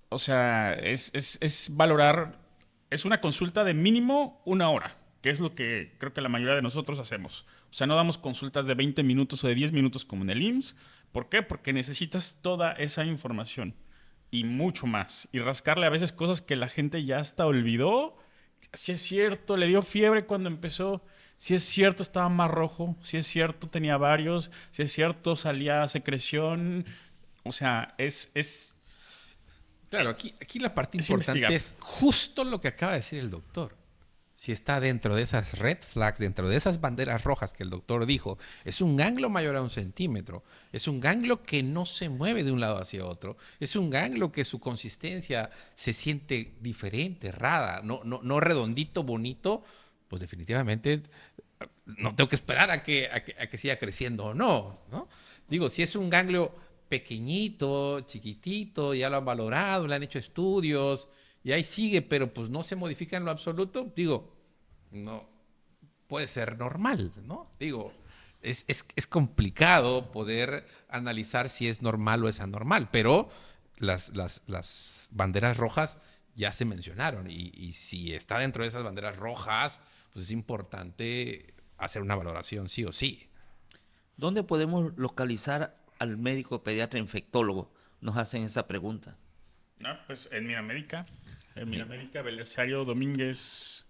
Speaker 2: O sea, es valorar. Es una consulta de mínimo 1 hora, que es lo que creo que la mayoría de nosotros hacemos. O sea, no damos consultas de 20 minutos o de 10 minutos como en el IMSS. ¿Por qué? Porque necesitas toda esa información y mucho más. Y rascarle a veces cosas que la gente ya hasta olvidó. Si es cierto, le dio fiebre cuando empezó. Si es cierto, estaba más rojo. Si es cierto, tenía varios. Si es cierto, salía secreción. O sea,
Speaker 1: Claro, aquí la parte importante es justo lo que acaba de decir el doctor. Si está dentro de esas red flags, dentro de esas banderas rojas que el doctor dijo, es un ganglio mayor a 1 centímetro, es un ganglio que no se mueve de un lado hacia otro, es un ganglio que su consistencia se siente diferente, rara, no redondito, bonito, pues definitivamente no tengo que esperar a que siga creciendo o no. Digo, si es un ganglio pequeñito, chiquitito, ya lo han valorado, le han hecho estudios y ahí sigue, pero pues no se modifica en lo absoluto, digo, no puede ser normal, ¿no? Digo, es complicado poder analizar si es normal o es anormal, pero las banderas rojas ya se mencionaron y si está dentro de esas banderas rojas, pues es importante hacer una valoración sí o sí.
Speaker 3: ¿Dónde podemos localizar al médico pediatra infectólogo? nos hacen esa pregunta.
Speaker 2: Pues en Minamérica, Belisario Domínguez,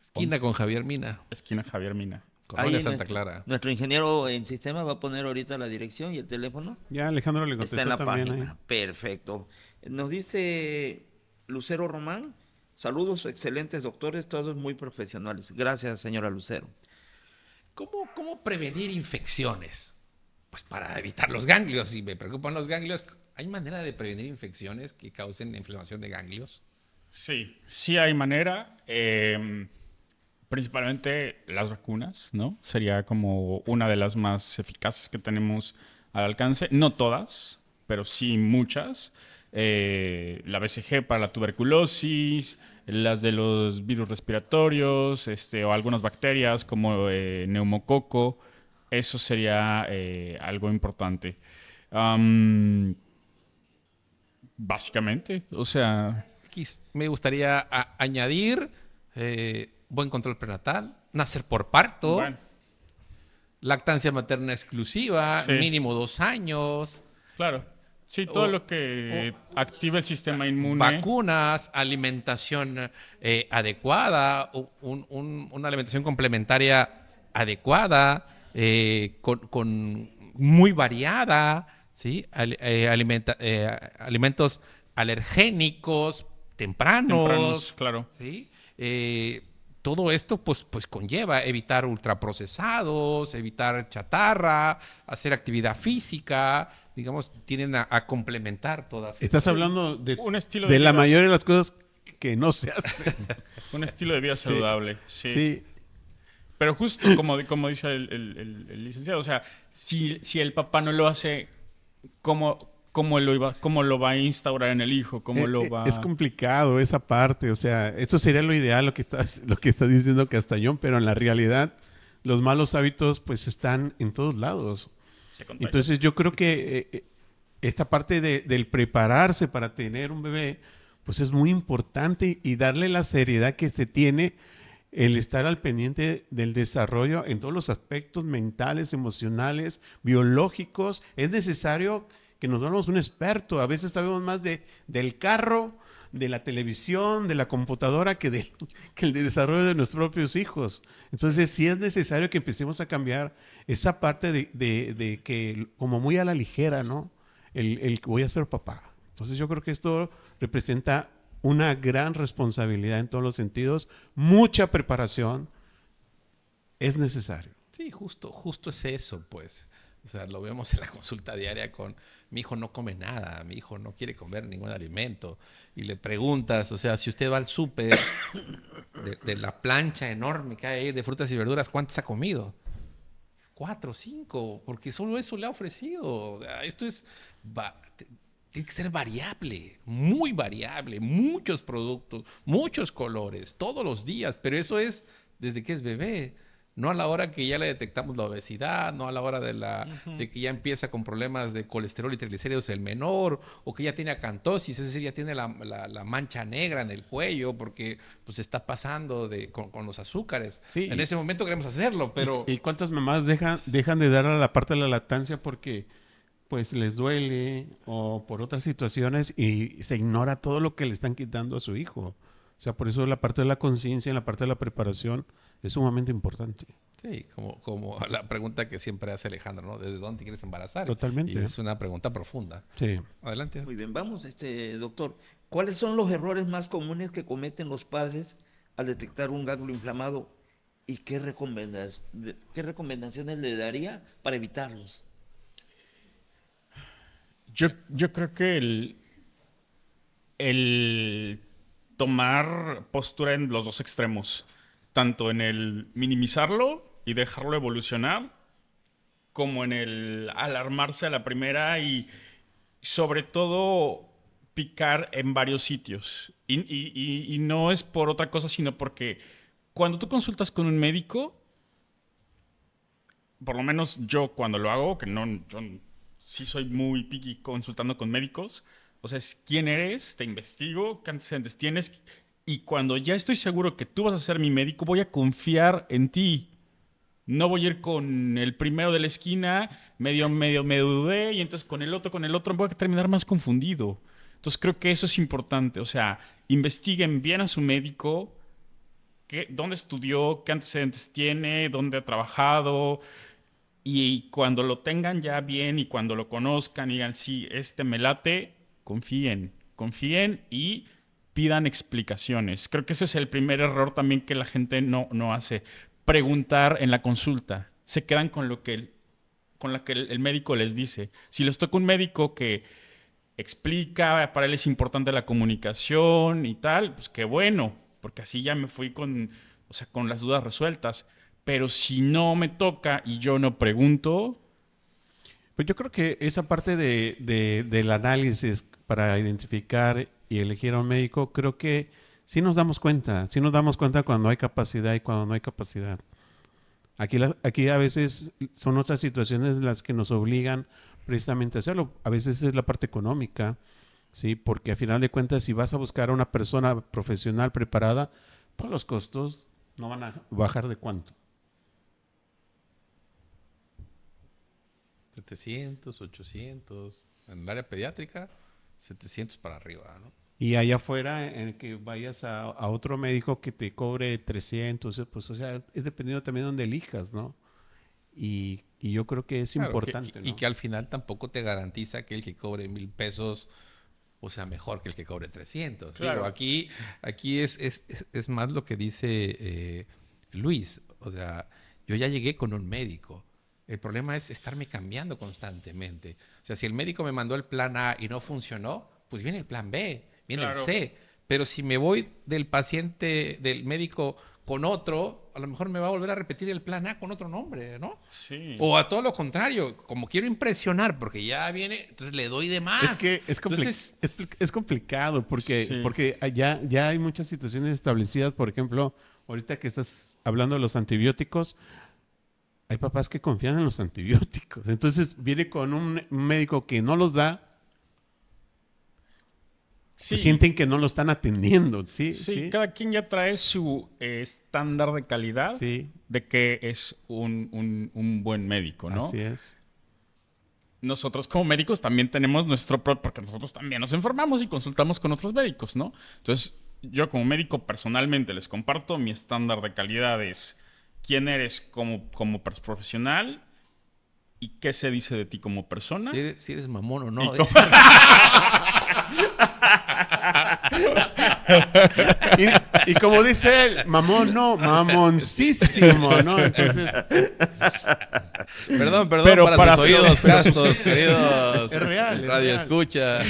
Speaker 1: Esquina con Javier Mina,
Speaker 2: esquina Javier Mina.
Speaker 1: Colonia
Speaker 3: Ahí
Speaker 1: Santa Clara.
Speaker 3: Nuestro ingeniero en sistema va a poner ahorita la dirección y el teléfono.
Speaker 4: Ya Alejandro le
Speaker 3: Está
Speaker 4: contestó
Speaker 3: en la
Speaker 4: también
Speaker 3: página.
Speaker 4: ahí.
Speaker 3: Perfecto. Nos dice Lucero Román, saludos, excelentes doctores, todos muy profesionales. Gracias, señora Lucero.
Speaker 1: ¿Cómo prevenir infecciones? Pues para evitar los ganglios. Si me preocupan los ganglios, ¿hay manera de prevenir infecciones que causen inflamación de ganglios?
Speaker 2: Sí hay manera. Principalmente las vacunas, ¿no? Sería como una de las más eficaces que tenemos al alcance. No todas, pero sí muchas. La BCG para la tuberculosis, las de los virus respiratorios, o algunas bacterias como neumococo. Eso sería algo importante. Básicamente, o sea...
Speaker 1: Me gustaría añadir buen control prenatal, nacer por parto,
Speaker 2: Bueno,
Speaker 1: lactancia materna exclusiva,
Speaker 2: Sí.
Speaker 1: mínimo 2 años,
Speaker 2: claro. Sí, todo
Speaker 1: O-
Speaker 2: lo que active el sistema inmune.
Speaker 1: vacunas, alimentación adecuada, una alimentación complementaria adecuada, con muy variada, ¿sí? Alimentos alergénicos tempranos,
Speaker 2: Claro.
Speaker 1: ¿sí? Todo esto pues conlleva evitar ultraprocesados, evitar chatarra, hacer actividad física, digamos, tienen a complementar todas
Speaker 4: Estás
Speaker 1: estas.
Speaker 4: hablando de,
Speaker 2: Un estilo
Speaker 4: de
Speaker 2: de
Speaker 4: la
Speaker 2: vida.
Speaker 4: mayoría de las cosas que no se hacen.
Speaker 2: Un estilo de vida saludable. Sí.
Speaker 4: Sí.
Speaker 2: Pero justo como dice el licenciado, o sea, si el papá no lo hace, ¿cómo lo va a instaurar en el hijo? ¿Cómo lo va
Speaker 4: Es complicado esa parte, o sea, esto sería lo ideal, lo que está diciendo Castañón, pero en la realidad los malos hábitos pues están en todos lados.
Speaker 2: se contagia?
Speaker 4: Entonces yo creo que esta parte del prepararse para tener un bebé pues es muy importante y darle la seriedad que se tiene el estar al pendiente del desarrollo en todos los aspectos mentales, emocionales, biológicos. Es necesario que nos volvamos un experto. A veces sabemos más del carro, de la televisión, de la computadora, que el desarrollo de nuestros propios hijos. Entonces sí es necesario que empecemos a cambiar esa parte de que como muy a la ligera, ¿no? El que voy a ser papá. Entonces yo creo que esto representa una gran responsabilidad en todos los sentidos, mucha preparación es necesario.
Speaker 1: Sí, justo es eso, pues. O sea, lo vemos en la consulta diaria con mi hijo no come nada, mi hijo no quiere comer ningún alimento. Y le preguntas, o sea, si usted va al súper de la plancha enorme que hay ahí de frutas y verduras, ¿cuántas ha comido? 4, 5, porque solo eso le ha ofrecido. O sea, esto es... tiene que ser variable, muy variable, muchos productos, muchos colores, todos los días, pero eso es desde que es bebé. No a la hora que ya le detectamos la obesidad, no a la hora de que ya empieza con problemas de colesterol y triglicéridos el menor, o que ya tiene acantosis, es decir, ya tiene la mancha negra en el cuello porque pues está pasando con los azúcares.
Speaker 4: Sí,
Speaker 1: En ese momento queremos hacerlo, pero...
Speaker 4: ¿Y cuántas mamás dejan de dar a la parte de la lactancia porque pues les duele o por otras situaciones y se ignora todo lo que le están quitando a su hijo? O sea, por eso la parte de la conciencia, la parte de la preparación es sumamente importante.
Speaker 1: Sí, como la pregunta que siempre hace Alejandro, ¿no? ¿Desde dónde te quieres embarazar?
Speaker 4: Totalmente.
Speaker 1: Y es una pregunta profunda.
Speaker 4: Sí.
Speaker 1: Adelante.
Speaker 3: Muy bien, vamos, doctor. ¿Cuáles son los errores más comunes que cometen los padres al detectar un ganglio inflamado y qué recomendaciones le daría para evitarlos?
Speaker 2: Yo creo que el tomar postura en los dos extremos, tanto en el minimizarlo y dejarlo evolucionar, como en el alarmarse a la primera y sobre todo picar en varios sitios. Y no es por otra cosa, sino porque cuando tú consultas con un médico, por lo menos yo cuando lo hago, que no, yo sí soy muy picky consultando con médicos, o sea, es quién eres, te investigo, qué antecedentes tienes, y cuando ya estoy seguro que tú vas a ser mi médico, voy a confiar en ti. No voy a ir con el primero de la esquina, medio dudé, y entonces con el otro voy a terminar más confundido. Entonces creo que eso es importante. O sea, investiguen bien a su médico, dónde estudió, qué antecedentes tiene, dónde ha trabajado. Y cuando lo tengan ya bien y cuando lo conozcan y digan, sí, me late, confíen y pidan explicaciones. Creo que ese es el primer error también que la gente no hace. Preguntar en la consulta. Se quedan con lo que el médico les dice. Si les toca un médico que explica, para él es importante la comunicación y tal, pues qué bueno, porque así ya me fui con las dudas resueltas. Pero si no me toca y yo no pregunto...
Speaker 4: Pues yo creo que esa parte del análisis para identificar y elegir a un médico, creo que sí nos damos cuenta cuando hay capacidad y cuando no hay capacidad. Aquí a veces son otras situaciones las que nos obligan precisamente a hacerlo. A veces es la parte económica, ¿sí? Porque a final de cuentas, si vas a buscar a una persona profesional preparada, pues los costos no van a bajar de cuánto.
Speaker 1: 700, 800. En el área pediátrica, 700 para arriba, ¿no?
Speaker 4: Y allá afuera, en que vayas a otro médico que te cobre 300, pues o sea, es dependiendo también de donde elijas, ¿no? Y yo creo que es
Speaker 1: Claro,
Speaker 4: importante, ¿no?
Speaker 1: Y que al final tampoco te garantiza que el que cobre 1,000 pesos, o sea, mejor que el que cobre 300.
Speaker 2: Claro.
Speaker 1: Digo, aquí es más lo que dice Luis. O sea, yo ya llegué con un médico. El problema es estarme cambiando constantemente. O sea, si el médico me mandó el plan A y no funcionó, pues viene el plan B, viene el C. Pero si me voy del médico con otro, a lo mejor me va a volver a repetir el plan A con otro nombre, ¿no?
Speaker 2: Sí.
Speaker 1: O a todo lo contrario, como quiero impresionar porque ya viene, entonces le doy de más.
Speaker 4: Es que es complicado porque ya hay muchas situaciones establecidas. Por ejemplo, ahorita que estás hablando de los antibióticos, hay papás que confían en los antibióticos. Entonces viene con un médico que no los da.
Speaker 2: Sí.
Speaker 4: Sienten que no lo están atendiendo. Sí,
Speaker 2: Cada quien ya trae su estándar de calidad de que es un buen médico, ¿no?
Speaker 4: Así es.
Speaker 2: Nosotros como médicos también tenemos nuestro propio, porque nosotros también nos enfermamos y consultamos con otros médicos, ¿no? Entonces, yo como médico personalmente les comparto mi estándar de calidad es quién eres como profesional y qué se dice de ti como persona.
Speaker 1: Si eres mamón o no.
Speaker 4: Y como dice él, mamón no, mamoncísimo, ¿no? Entonces...
Speaker 1: Perdón,
Speaker 2: pero
Speaker 1: para sus oídos castos, queridos.
Speaker 4: Es real.
Speaker 1: Radio escucha.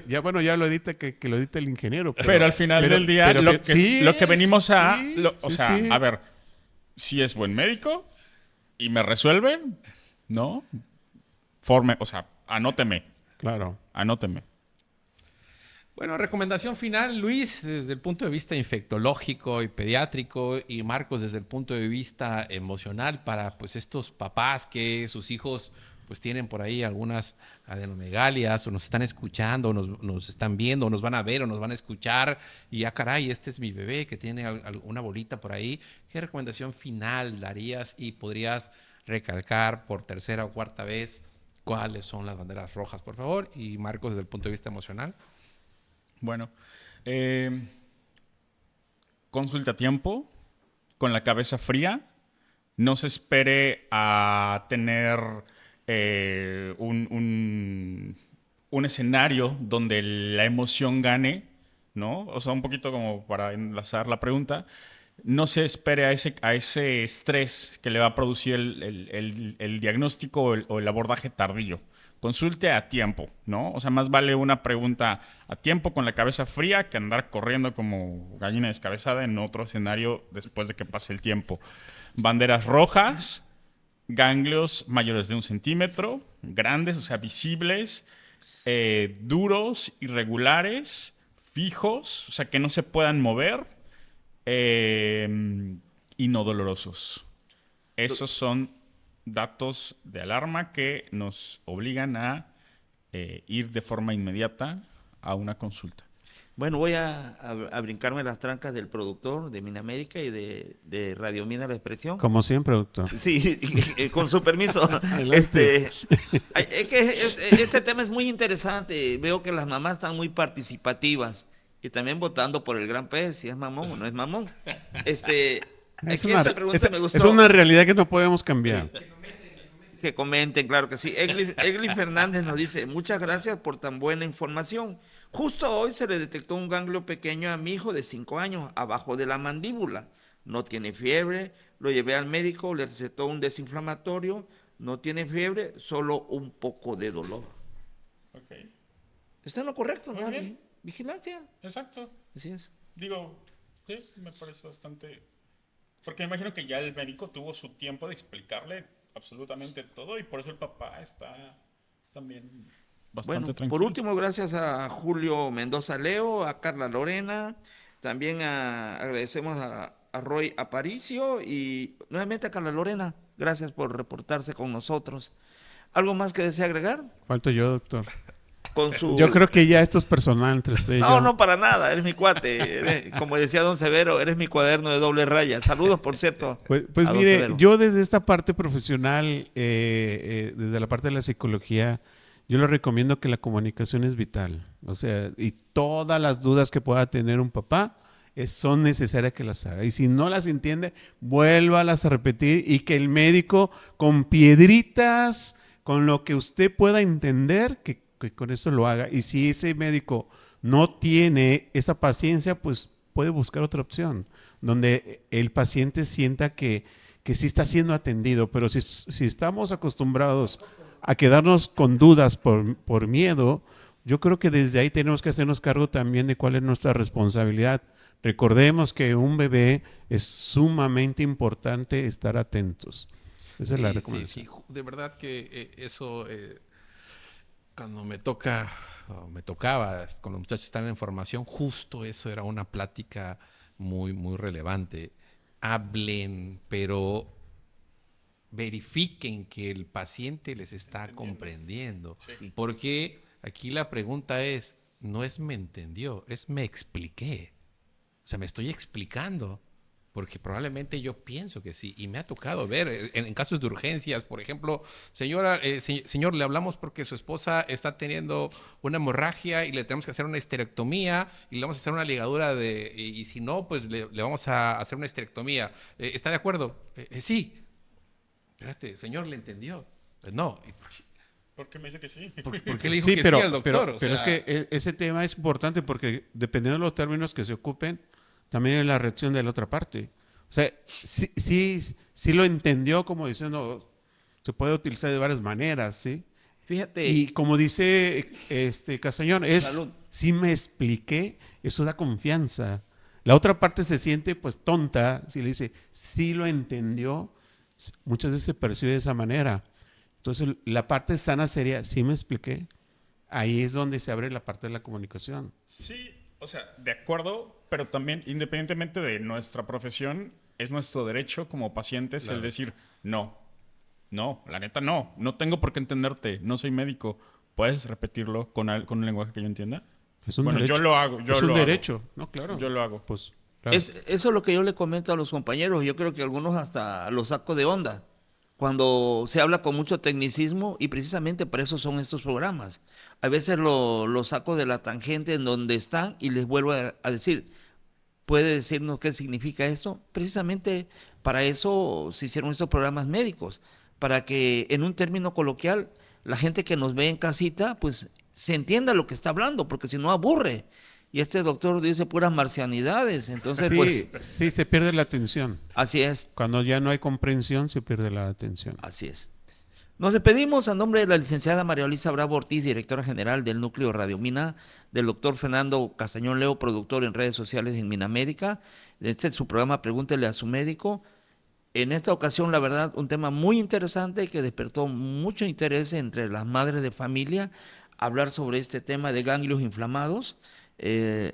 Speaker 4: Ya lo edita que lo edita el ingeniero.
Speaker 2: Pero al final del día, lo que venimos a... a ver, si es buen médico y me resuelve, ¿no? Anóteme.
Speaker 4: Claro.
Speaker 2: Anóteme.
Speaker 1: Bueno, recomendación final, Luis, desde el punto de vista infectológico y pediátrico, y Marcos desde el punto de vista emocional para pues estos papás que sus hijos pues tienen por ahí algunas adenomegalias o nos están escuchando, o nos están viendo, o nos van a ver, o nos van a escuchar y caray, este es mi bebé que tiene alguna bolita por ahí. ¿Qué recomendación final darías y podrías recalcar por tercera o cuarta vez cuáles son las banderas rojas, por favor? Y Marcos desde el punto de vista emocional.
Speaker 2: Bueno, consulte a tiempo, con la cabeza fría. No se espere a tener un escenario donde la emoción gane, ¿no? O sea, un poquito como para enlazar la pregunta. No se espere a ese estrés que le va a producir el diagnóstico o el abordaje tardío. Consulte a tiempo, ¿no? O sea, más vale una pregunta a tiempo con la cabeza fría que andar corriendo como gallina descabezada en otro escenario después de que pase el tiempo. Banderas rojas, ganglios mayores de 1 centímetro, grandes, o sea, visibles, duros, irregulares, fijos, o sea, que no se puedan mover, y no dolorosos. Esos son datos de alarma que nos obligan a ir de forma inmediata a una consulta.
Speaker 3: Bueno, voy a brincarme las trancas del productor de Minamérica y de Radio Mina La Expresión.
Speaker 4: Como siempre, doctor.
Speaker 3: Sí, con su permiso.
Speaker 4: Adelante.
Speaker 3: Es que este tema es muy interesante. Veo que las mamás están muy participativas y también votando por el gran pez, si es mamón o no es mamón. Esta pregunta me gustó.
Speaker 4: Es una realidad que no podemos cambiar.
Speaker 3: Que comenten, claro que sí. Egli Fernández nos dice, muchas gracias por tan buena información. Justo hoy se le detectó un ganglio pequeño a mi hijo de 5 años, abajo de la mandíbula. No tiene fiebre, lo llevé al médico, le recetó un desinflamatorio, no tiene fiebre, solo un poco de dolor.
Speaker 2: Ok.
Speaker 3: Está en lo correcto,
Speaker 2: Muy
Speaker 3: ¿no?
Speaker 2: bien.
Speaker 3: Vigilancia.
Speaker 2: Exacto.
Speaker 3: Así es.
Speaker 2: Digo, sí, me parece bastante... Porque me imagino que ya el médico tuvo su tiempo de explicarle absolutamente todo y por eso el papá está también bastante
Speaker 3: Bueno,
Speaker 2: tranquilo.
Speaker 3: por último, gracias a Julio Mendoza Leo, a Carla Lorena, también agradecemos a Roy Aparicio y nuevamente a Carla Lorena. Gracias por reportarse con nosotros. ¿Algo más que desea agregar?
Speaker 4: Falto yo, doctor.
Speaker 3: Con su...
Speaker 4: Yo creo que ya esto es personal entre usted y yo.
Speaker 3: No, no, para nada, eres mi cuate. Como decía don Severo, eres mi cuaderno de doble raya. Saludos, por cierto.
Speaker 4: Pues
Speaker 3: a don
Speaker 4: mire,
Speaker 3: Severo.
Speaker 4: yo desde esta parte profesional, desde la parte de la psicología, yo le recomiendo que la comunicación es vital. O sea, y todas las dudas que pueda tener un papá son necesarias que las haga. Y si no las entiende, vuélvalas a repetir y que el médico, con piedritas, con lo que usted pueda entender, que con eso lo haga. Y si ese médico no tiene esa paciencia, pues puede buscar otra opción, donde el paciente sienta que sí está siendo atendido. Pero si estamos acostumbrados a quedarnos con dudas por miedo, yo creo que desde ahí tenemos que hacernos cargo también de cuál es nuestra responsabilidad. Recordemos que un bebé es sumamente importante estar atentos. Esa es la recomendación.
Speaker 1: Sí, de verdad que eso, cuando me tocaba, con los muchachos están en formación, justo eso era una plática muy, muy relevante. Hablen, pero verifiquen que el paciente les está comprendiendo.
Speaker 2: Sí.
Speaker 1: Porque aquí la pregunta es, no es me entendió, es me expliqué. O sea, me estoy explicando. Porque probablemente yo pienso que sí. Y me ha tocado ver en casos de urgencias, por ejemplo, señora, señor, le hablamos porque su esposa está teniendo una hemorragia y le tenemos que hacer una esterectomía y le vamos a hacer una ligadura y si no, pues le vamos a hacer una esterectomía. ¿Está de acuerdo? Sí. Espérate, señor, ¿le entendió? No.
Speaker 2: ¿Por qué me dice que sí?
Speaker 1: ¿Por qué le dijo
Speaker 4: Sí,
Speaker 1: que
Speaker 4: pero,
Speaker 1: sí al doctor?
Speaker 4: pero es que ese tema es importante porque dependiendo de los términos que se ocupen, también es la reacción de la otra parte. O sea, sí lo entendió, como diciendo, se puede utilizar de varias maneras, ¿sí?
Speaker 3: Fíjate.
Speaker 4: Y como dice Castañón,
Speaker 3: Salud.
Speaker 4: sí me expliqué, eso da confianza. La otra parte se siente pues tonta, si le dice, sí lo entendió, muchas veces se percibe de esa manera. Entonces, la parte sana sería, sí me expliqué, ahí es donde se abre la parte de la comunicación.
Speaker 2: Sí, o sea, de acuerdo, pero también independientemente de nuestra profesión, es nuestro derecho como pacientes
Speaker 1: Claro.
Speaker 2: el decir, no, la neta no tengo por qué entenderte, no soy médico, ¿puedes repetirlo con un lenguaje que yo entienda?
Speaker 4: Es un
Speaker 2: Bueno,
Speaker 4: derecho.
Speaker 2: yo lo hago,
Speaker 4: es un derecho, ¿no? Claro.
Speaker 2: Yo lo hago.
Speaker 4: Pues, claro.
Speaker 3: Eso es lo que yo le comento a los compañeros. Yo creo que algunos hasta los saco de onda cuando se habla con mucho tecnicismo y precisamente para eso son estos programas. A veces lo saco de la tangente en donde están y les vuelvo a decir, ¿puede decirnos qué significa esto? Precisamente para eso se hicieron estos programas médicos, para que en un término coloquial la gente que nos ve en casita pues se entienda lo que está hablando, porque si no aburre. Y este doctor dice puras marcianidades, entonces
Speaker 4: sí,
Speaker 3: pues
Speaker 4: sí, se pierde la atención.
Speaker 3: así es.
Speaker 4: Cuando ya no hay comprensión, se pierde la atención.
Speaker 3: Así es. Nos despedimos a nombre de la licenciada María Luisa Bravo Ortiz, directora general del Núcleo Radio Mina, del doctor Fernando Castañón Leo, productor en redes sociales en Minamérica. Este es su programa Pregúntele a su médico. En esta ocasión, la verdad, un tema muy interesante que despertó mucho interés entre las madres de familia, hablar sobre este tema de ganglios inflamados.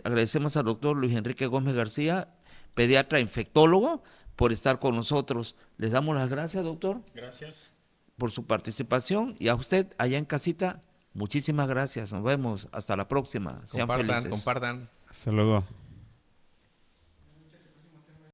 Speaker 3: Agradecemos al doctor Luis Enrique Gómez García, pediatra infectólogo, por estar con nosotros. Les damos las gracias, doctor.
Speaker 2: Gracias.
Speaker 3: Por su participación y a usted allá en casita, muchísimas gracias. Nos vemos hasta la próxima. Sean
Speaker 1: Compartan,
Speaker 3: felices.
Speaker 1: compartan.
Speaker 4: Hasta luego.